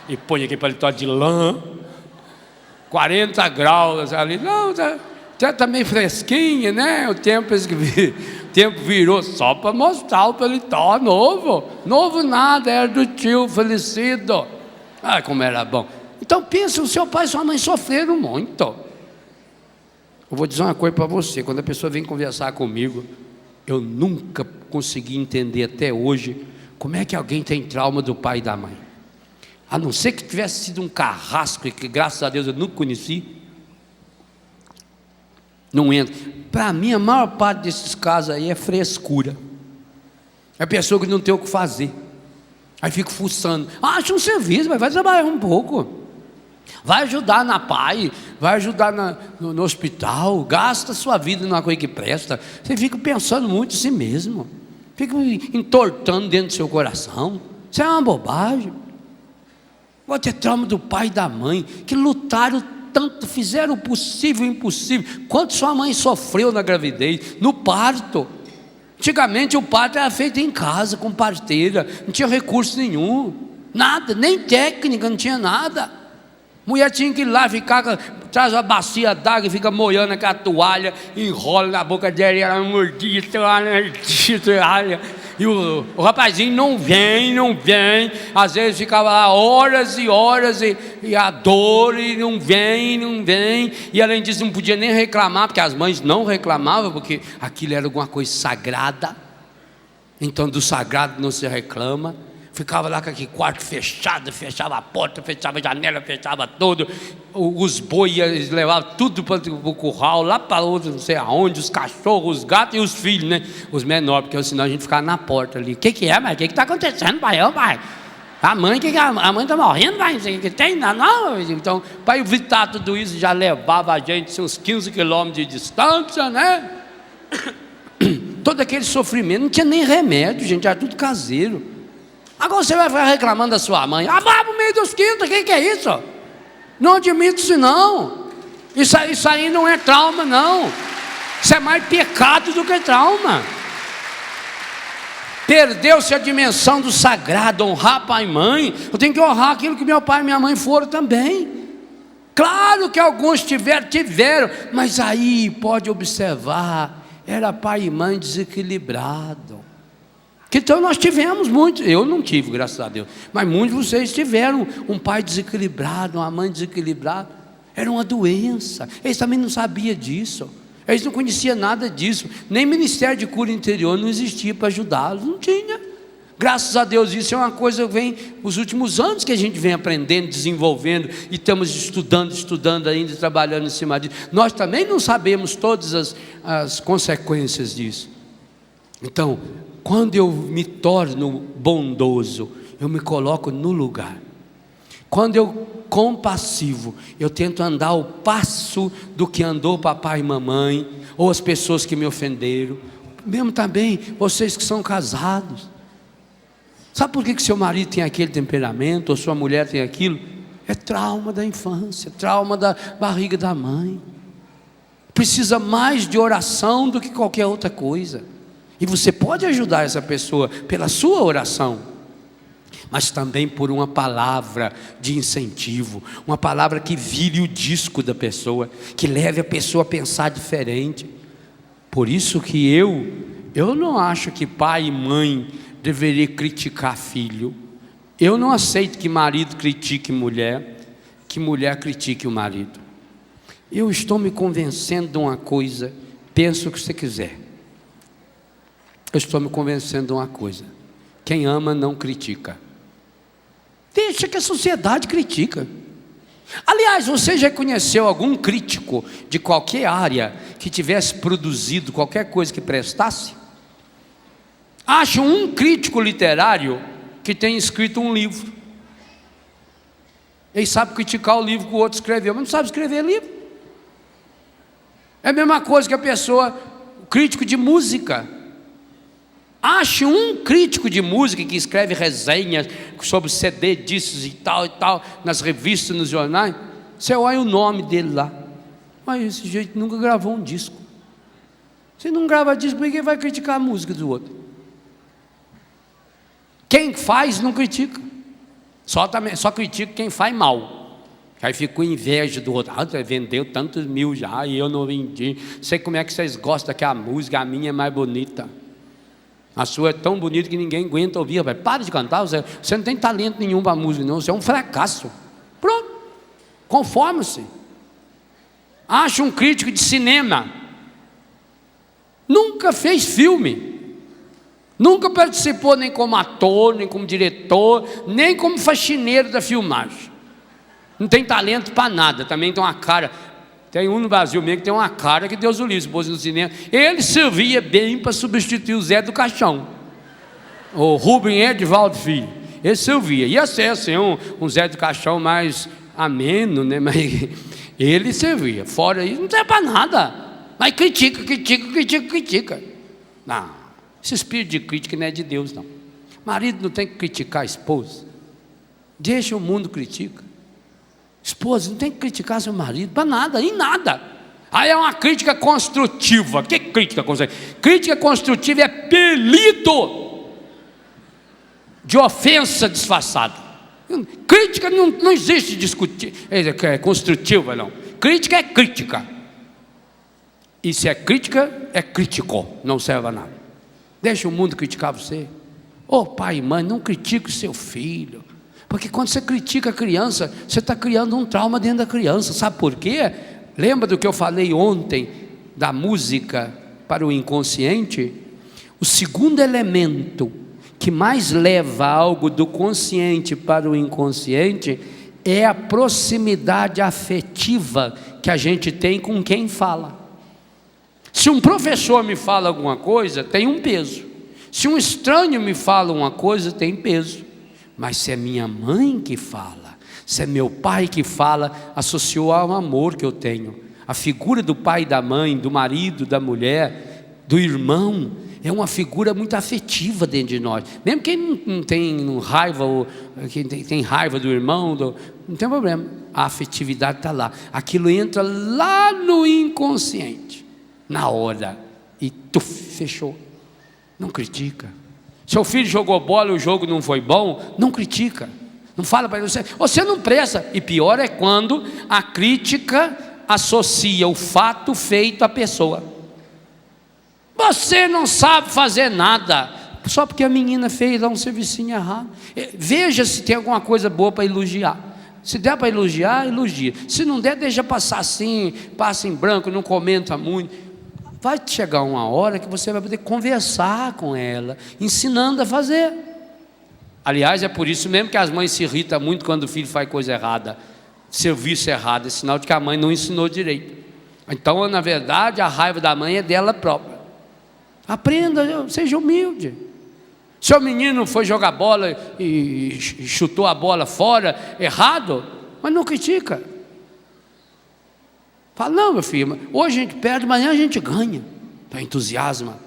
E põe aquele paletó de lã, 40 graus ali. Não, tá meio fresquinho, né? O tempo virou só para mostrar o paletó novo. Novo nada, era do tio falecido. Como era bom. Então pensa, o seu pai e sua mãe sofreram muito. Eu vou dizer uma coisa para você: quando a pessoa vem conversar comigo, eu nunca consegui entender até hoje como é que alguém tem trauma do pai e da mãe. A não ser que tivesse sido um carrasco, e que graças a Deus eu nunca conheci. Não entra. Para mim, a maior parte desses casos aí é frescura. É a pessoa que não tem o que fazer. Aí fica fuçando. Acha um serviço, mas vai trabalhar um pouco. Vai ajudar na PAI, vai ajudar no hospital, gasta sua vida numa coisa que presta. Você fica pensando muito em si mesmo, fica entortando dentro do seu coração. Isso é uma bobagem. Vou ter trauma do pai e da mãe, que lutaram tanto, fizeram o possível e o impossível. Quanto sua mãe sofreu na gravidez, no parto. Antigamente o parto era feito em casa, com parteira, não tinha recurso nenhum, nada, nem técnica, não tinha nada. Mulher tinha que ir lá, traz uma bacia d'água e fica molhando aquela toalha, enrola na boca dela e ela mordia a toalha. E o rapazinho não vem, às vezes ficava lá horas e horas, e a dor, e não vem, e além disso não podia nem reclamar, porque as mães não reclamavam, porque aquilo era alguma coisa sagrada, então do sagrado não se reclama. Ficava lá com aquele quarto fechado, fechava a porta, fechava a janela, fechava tudo. Os bois eles levavam tudo para o curral, lá para outro, não sei aonde, os cachorros, os gatos e os filhos, né? Os menores, porque senão a gente ficava na porta ali. O que é, pai? O que está acontecendo, pai? Pai? A mãe está morrendo, pai? O que tem? Não. Então, para evitar tudo isso, já levava a gente uns 15 quilômetros de distância, né? Todo aquele sofrimento, não tinha nem remédio, gente, era tudo caseiro. Agora você vai ficar reclamando da sua mãe. Vai para o meio dos quintos, o que é isso? Não admito isso não. Isso aí não é trauma não. Isso é mais pecado do que trauma. Perdeu-se a dimensão do sagrado, honrar pai e mãe. Eu tenho que honrar aquilo que meu pai e minha mãe foram também. Claro que alguns tiveram, mas aí pode observar, era pai e mãe desequilibrado. Então nós tivemos muitos, eu não tive, graças a Deus, mas muitos de vocês tiveram um pai desequilibrado, uma mãe desequilibrada. Era uma doença, eles também não sabiam disso, eles não conheciam nada disso, nem Ministério de Cura Interior não existia para ajudá-los, não tinha. Graças a Deus, isso é uma coisa que vem os últimos anos que a gente vem aprendendo, desenvolvendo, e estamos estudando ainda, trabalhando em cima disso. Nós também não sabemos todas as consequências disso. Então, quando eu me torno bondoso, eu me coloco no lugar. Quando eu compassivo, eu tento andar ao passo do que andou papai e mamãe, ou as pessoas que me ofenderam, mesmo também vocês que são casados. Sabe por que seu marido tem aquele temperamento, ou sua mulher tem aquilo? É trauma da infância, trauma da barriga da mãe. Precisa mais de oração do que qualquer outra coisa. E você pode ajudar essa pessoa pela sua oração, mas também por uma palavra de incentivo, uma palavra que vire o disco da pessoa, que leve a pessoa a pensar diferente. Por isso que eu não acho que pai e mãe deveriam criticar filho. Eu não aceito que marido critique mulher, que mulher critique o marido. Eu estou me convencendo de uma coisa, pensa o que você quiser. Eu estou me convencendo de uma coisa: quem ama não critica. Deixa que a sociedade critica. Aliás, você já conheceu algum crítico de qualquer área que tivesse produzido qualquer coisa que prestasse? Acha um crítico literário que tenha escrito um livro. Ele sabe criticar o livro que o outro escreveu, mas não sabe escrever livro. É a mesma coisa que a pessoa, o crítico de música. Ache um crítico de música que escreve resenhas sobre CD, discos e tal, nas revistas, nos jornais. Você olha o nome dele lá. Mas esse jeito nunca gravou um disco. Se não grava disco, por que vai criticar a música do outro? Quem faz não critica. Só critica quem faz mal. Aí fica com inveja do outro. Você vendeu tantos mil já e eu não vendi. Sei como é que vocês gostam que a música, a minha é mais bonita. A sua é tão bonita que ninguém aguenta ouvir. Para de cantar, você não tem talento nenhum para a música, não. Você é um fracasso. Pronto, conforme-se. Acha um crítico de cinema. Nunca fez filme. Nunca participou nem como ator, nem como diretor, nem como faxineiro da filmagem. Não tem talento para nada. Também tem uma cara... Tem um no Brasil mesmo que tem uma cara que Deus o livre, se pôs no cinema. Ele servia bem para substituir o Zé do Caixão, o Rubem Edivaldo Filho. Ele servia. Ia ser assim, um Zé do Caixão mais ameno, né? Mas ele servia. Fora isso, não serve para nada. Mas critica. Não, esse espírito de crítica não é de Deus, não. Marido não tem que criticar a esposa. Deixa o mundo criticar. Esposa não tem que criticar seu marido para nada, em nada. Aí é uma crítica construtiva. O que é crítica construtiva? Crítica construtiva é apelido de ofensa disfarçada. Crítica não existe discutir, construtiva, não. Crítica é crítica. E se é crítica, é crítico, não serve a nada. Deixa o mundo criticar você. Pai e mãe, não critique o seu filho. Porque quando você critica a criança, você está criando um trauma dentro da criança. Sabe por quê? Lembra do que eu falei ontem, da música para o inconsciente? O segundo elemento que mais leva algo do consciente para o inconsciente é a proximidade afetiva que a gente tem com quem fala. Se um professor me fala alguma coisa, tem um peso. Se um estranho me fala uma coisa, tem peso. Mas se é minha mãe que fala, se é meu pai que fala, associou ao amor que eu tenho. A figura do pai e da mãe, do marido, da mulher, do irmão, é uma figura muito afetiva dentro de nós. Mesmo quem não tem raiva, ou quem tem raiva do irmão, não tem problema. A afetividade está lá. Aquilo entra lá no inconsciente, na hora, e fechou. Não critica. Seu filho jogou bola e o jogo não foi bom, não critica. Não fala para ele, você não presta. E pior é quando a crítica associa o fato feito à pessoa. Você não sabe fazer nada, só porque a menina fez lá um servicinho errado. Veja se tem alguma coisa boa para elogiar. Se der para elogiar, elogia. Se não der, deixa passar assim, passa em branco, não comenta muito. Vai chegar uma hora que você vai poder conversar com ela, ensinando a fazer. Aliás, é por isso mesmo que as mães se irritam muito quando o filho faz coisa errada, serviço errado, é sinal de que a mãe não ensinou direito. Então, na verdade, a raiva da mãe é dela própria. Aprenda, seja humilde. Seu menino foi jogar bola e chutou a bola fora, errado, mas não critica. Fala, não, meu filho, hoje a gente perde, amanhã a gente ganha. Então entusiasma.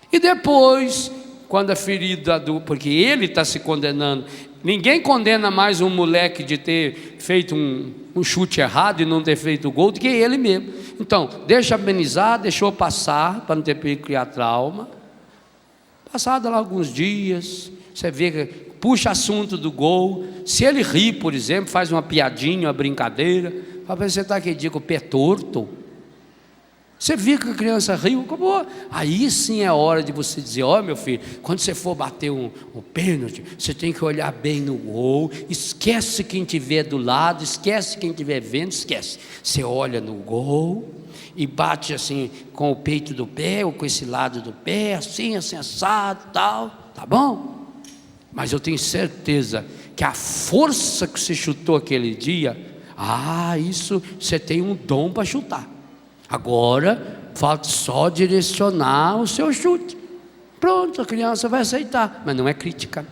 E depois, quando a ferida porque ele está se condenando. Ninguém condena mais um moleque de ter feito um chute errado e não ter feito o gol do que ele mesmo. Então, deixa amenizar, deixou passar, para não ter perigo criar trauma. Passado lá alguns dias, você vê que puxa assunto do gol. Se ele ri, por exemplo, faz uma piadinha, uma brincadeira, fala, você está aquele dia com o pé torto. Você viu que a criança riu, acabou. Aí sim é hora de você dizer, meu filho, quando você for bater um pênalti, você tem que olhar bem no gol, esquece quem estiver do lado, esquece quem estiver vendo, esquece. Você olha no gol e bate assim com o peito do pé, ou com esse lado do pé, assim assado, tal, tá bom? Mas eu tenho certeza que a força que você chutou aquele dia, isso você tem um dom para chutar. Agora, falta só direcionar o seu chute. Pronto, a criança vai aceitar. Mas não é crítica.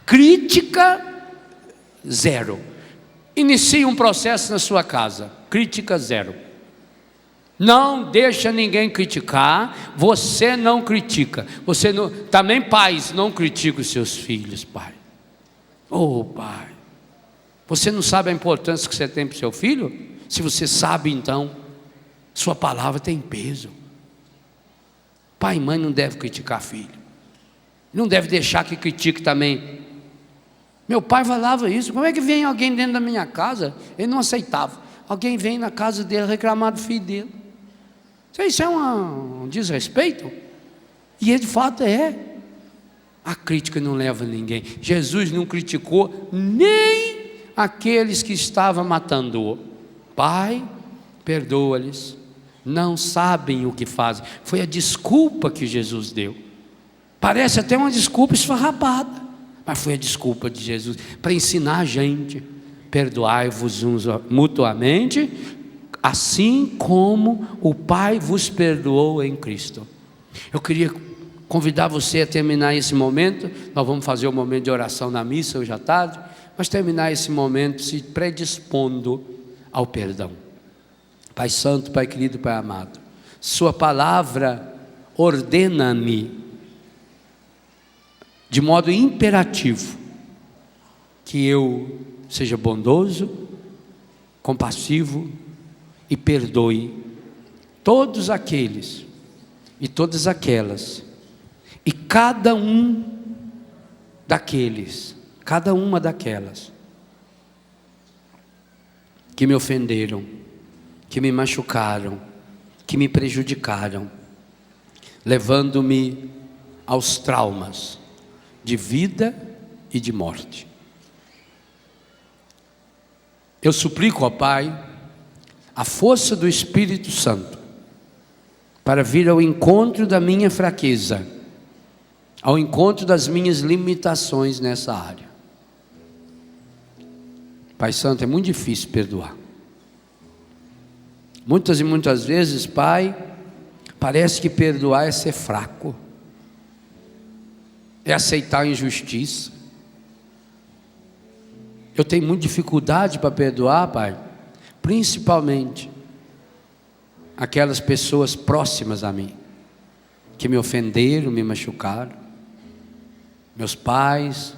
Crítica, zero. Inicie um processo na sua casa. Crítica, zero. Não deixa ninguém criticar. Você não critica. Você não, também pais, não critica os seus filhos, pai. Pai. Você não sabe a importância que você tem para o seu filho? Se você sabe, então, sua palavra tem peso. Pai e mãe não devem criticar filho. Não deve deixar que critique também. Meu pai falava isso. Como é que vem alguém dentro da minha casa? Ele não aceitava. Alguém vem na casa dele reclamar do filho dele. Isso é um desrespeito? E ele de fato é. A crítica não leva ninguém. Jesus não criticou nem aqueles que estavam matando-o. Pai, perdoa-lhes, não sabem o que fazem. Foi a desculpa que Jesus deu. Parece até uma desculpa esfarrapada, mas foi a desculpa de Jesus para ensinar a gente: perdoai-vos uns mutuamente, assim como o Pai vos perdoou em Cristo. Eu queria convidar você a terminar esse momento. Nós vamos fazer o momento de oração na missa hoje à tarde, Vamos terminar esse momento se predispondo ao perdão. Pai Santo, Pai querido, Pai amado, Sua palavra ordena-me de modo imperativo que eu seja bondoso, compassivo e perdoe todos aqueles e todas aquelas e cada um daqueles, cada uma daquelas que me ofenderam, que me machucaram, que me prejudicaram, levando-me aos traumas de vida e de morte. Eu suplico ao Pai a força do Espírito Santo para vir ao encontro da minha fraqueza, ao encontro das minhas limitações nessa área. Pai Santo, é muito difícil perdoar. Muitas e muitas vezes, Pai, parece que perdoar é ser fraco, é aceitar a injustiça. Eu tenho muita dificuldade para perdoar, Pai, principalmente aquelas pessoas próximas a mim, que me ofenderam, me machucaram, meus pais,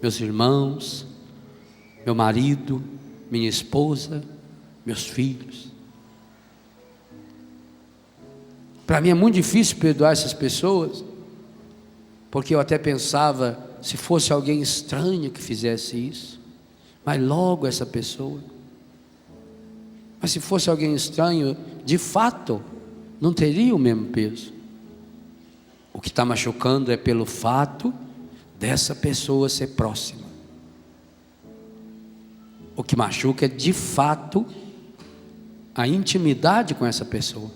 meus irmãos, meu marido, minha esposa, meus filhos. Para mim é muito difícil perdoar essas pessoas, porque eu até pensava, se fosse alguém estranho que fizesse isso, mas logo essa pessoa. Mas se fosse alguém estranho, de fato, não teria o mesmo peso. O que está machucando é pelo fato dessa pessoa ser próxima. O que machuca é de fato a intimidade com essa pessoa,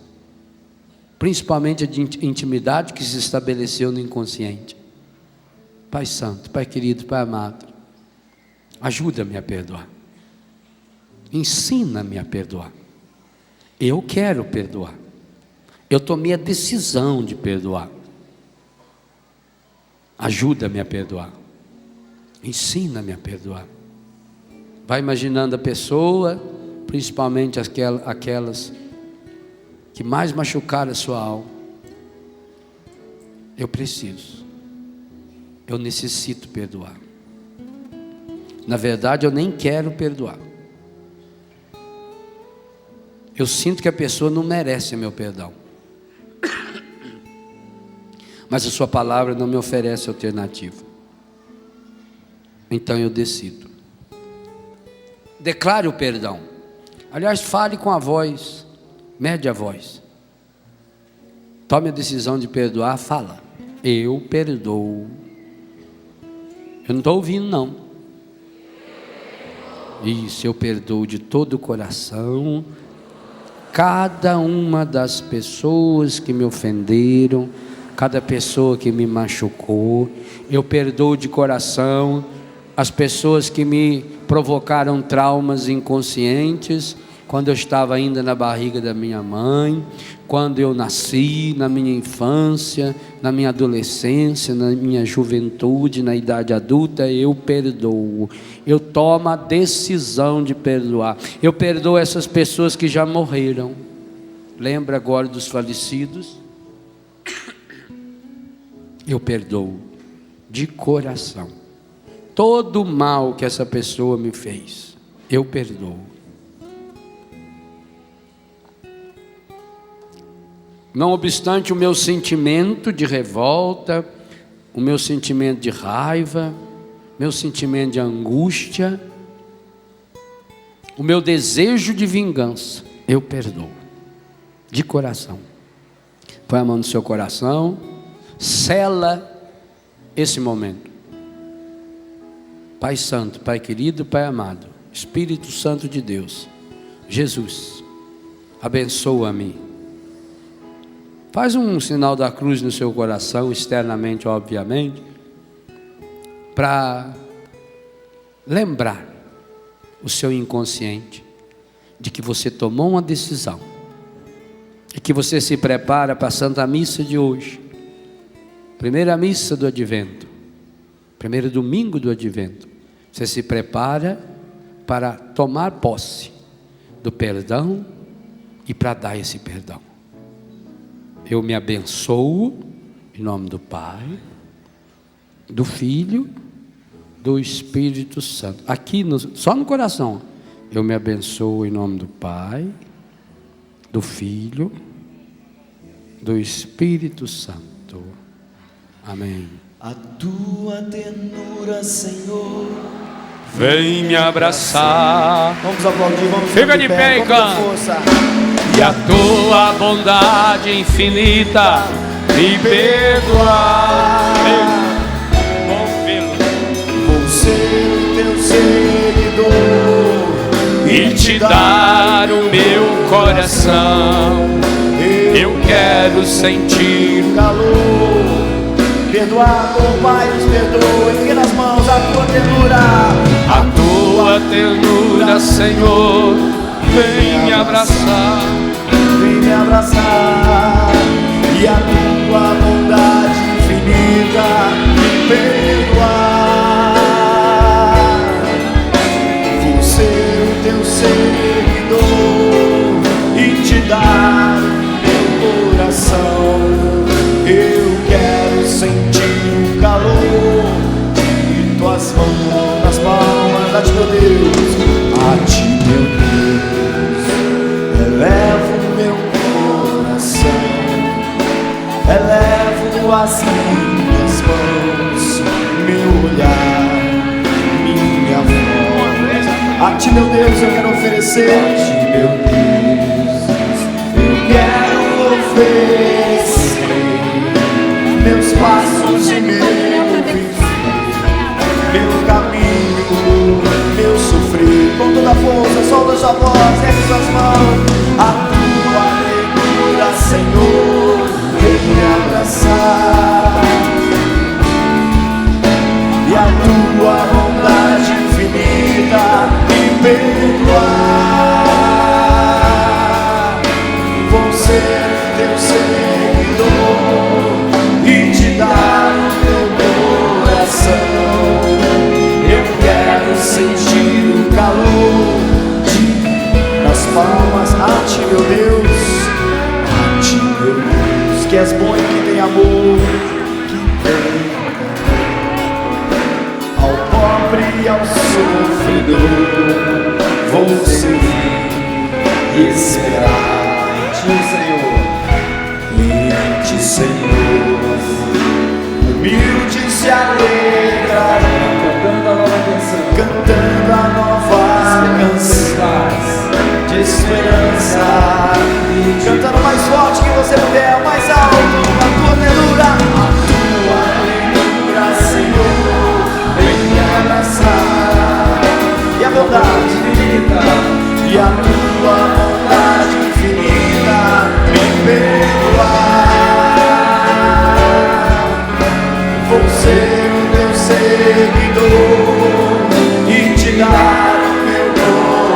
principalmente a intimidade que se estabeleceu no inconsciente. Pai Santo, Pai querido, Pai amado, ajuda-me a perdoar, ensina-me a perdoar. Eu quero perdoar, eu tomei a decisão de perdoar. Ajuda-me a perdoar, ensina-me a perdoar. Vai imaginando a pessoa, principalmente aquelas que mais machucaram a sua alma. Eu preciso, eu necessito perdoar. Na verdade, eu nem quero perdoar. Eu sinto que a pessoa não merece meu perdão, mas a sua palavra não me oferece alternativa. Então eu decido. Declare o perdão. Aliás, fale com a voz, mede a voz. Tome a decisão de perdoar, fala. Eu perdoo. Eu não estou ouvindo, não. Isso, eu perdoo de todo o coração cada uma das pessoas que me ofenderam, cada pessoa que me machucou. Eu perdoo de coração as pessoas que me provocaram traumas inconscientes, quando eu estava ainda na barriga da minha mãe, quando eu nasci, na minha infância, na minha adolescência, na minha juventude, na idade adulta. Eu perdoo, eu tomo a decisão de perdoar. Eu perdoo essas pessoas que já morreram. Lembra agora dos falecidos? Eu perdoo de coração todo o mal que essa pessoa me fez. Eu perdoo. Não obstante o meu sentimento de revolta, o meu sentimento de raiva, meu sentimento de angústia, o meu desejo de vingança, eu perdoo de coração. Põe a mão no seu coração, sela esse momento. Pai Santo, Pai querido, Pai amado, Espírito Santo de Deus, Jesus, abençoa-me. Faz um sinal da cruz no seu coração, externamente, obviamente, para lembrar o seu inconsciente de que você tomou uma decisão e que você se prepara para a Santa Missa de hoje, primeira missa do Advento, primeiro domingo do Advento, Você se prepara para tomar posse do perdão e para dar esse perdão. Eu me abençoo em nome do Pai, do Filho, do Espírito Santo. Aqui, só no coração. Eu me abençoo em nome do Pai, do Filho, do Espírito Santo. Amém. A tua ternura, Senhor, vem me abraçar. Vamos aplaudir, vamos ficar de pé e canta. E a tua bondade infinita me perdoar. Vou ser teu seguidor e te dar o meu coração. Eu quero sentir o calor. Perdoar, oh Pai, nos perdoe. Fique nas mãos a tua ternura. A tua ternura, Senhor, vem me abraçar. Vem me abraçar. E a tua bondade infinita me perdoar. Vou ser o teu seguidor e te dar meu coração. Eu quero sentir o calor de tuas mãos nas palmas. A ti, meu Deus, a ti, meu Deus, elevo meu coração, elevo as minhas mãos, meu olhar, minha voz. A ti, meu Deus, eu quero oferecer. A ti, meu Deus, eu quero oferecer meus passos e meu viver, meu caminho, meu sofrer. Com toda a força, solta sua voz, ergue suas mãos. A tua ternura, Senhor, vem me abraçar. E a tua bondade infinita me perdoar. Vou ser teu seguidor e te dar o teu coração. Eu quero sentir o calor das palmas. A ti, meu Deus, a ti, meu Deus, que és bom e que tem amor, que vem ao pobre e ao sofredor. Vou servir e esperar em ti, Senhor. Senhor, humilde se alegrarão, cantando a nova canção de esperança, cantando mais forte que você puder, mais alto, a tua ternura, Senhor, vem me abraçar. E a bondade infinita, e a tua bondade infinita me perdoar. Vou ser o teu seguidor e te dar o meu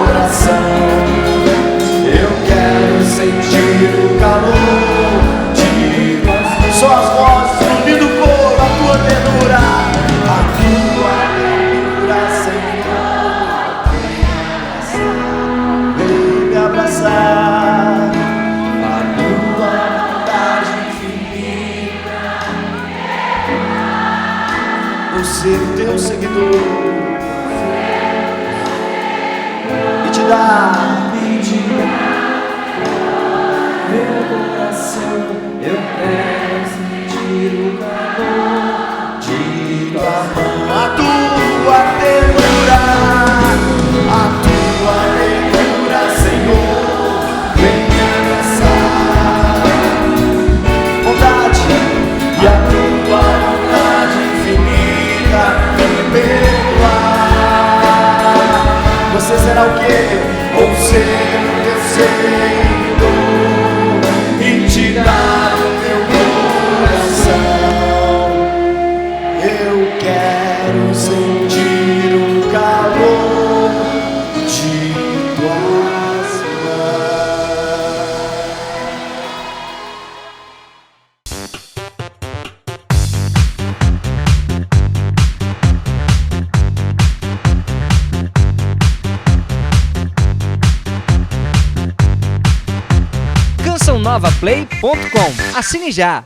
coração. Eu quero sentir o calor de tuas mãos. Só as vozes unindo o coro, a tua ternura, Senhor. Vem me abraçar. A tua bondade infinita. Vou ser teu seguidor e te dar meu coração. Eu quero sentir o calor de tua mão. A tua ternura, a tua ternura, Senhor, vem me abraçar. Bondade e a tua bondade infinita me perdoar. Você será o quê? Ou ser o teu seguidor e te dar o meu coração. Eu quero sentir o calor de tuas mãos. NovaPlay.com. Assine já!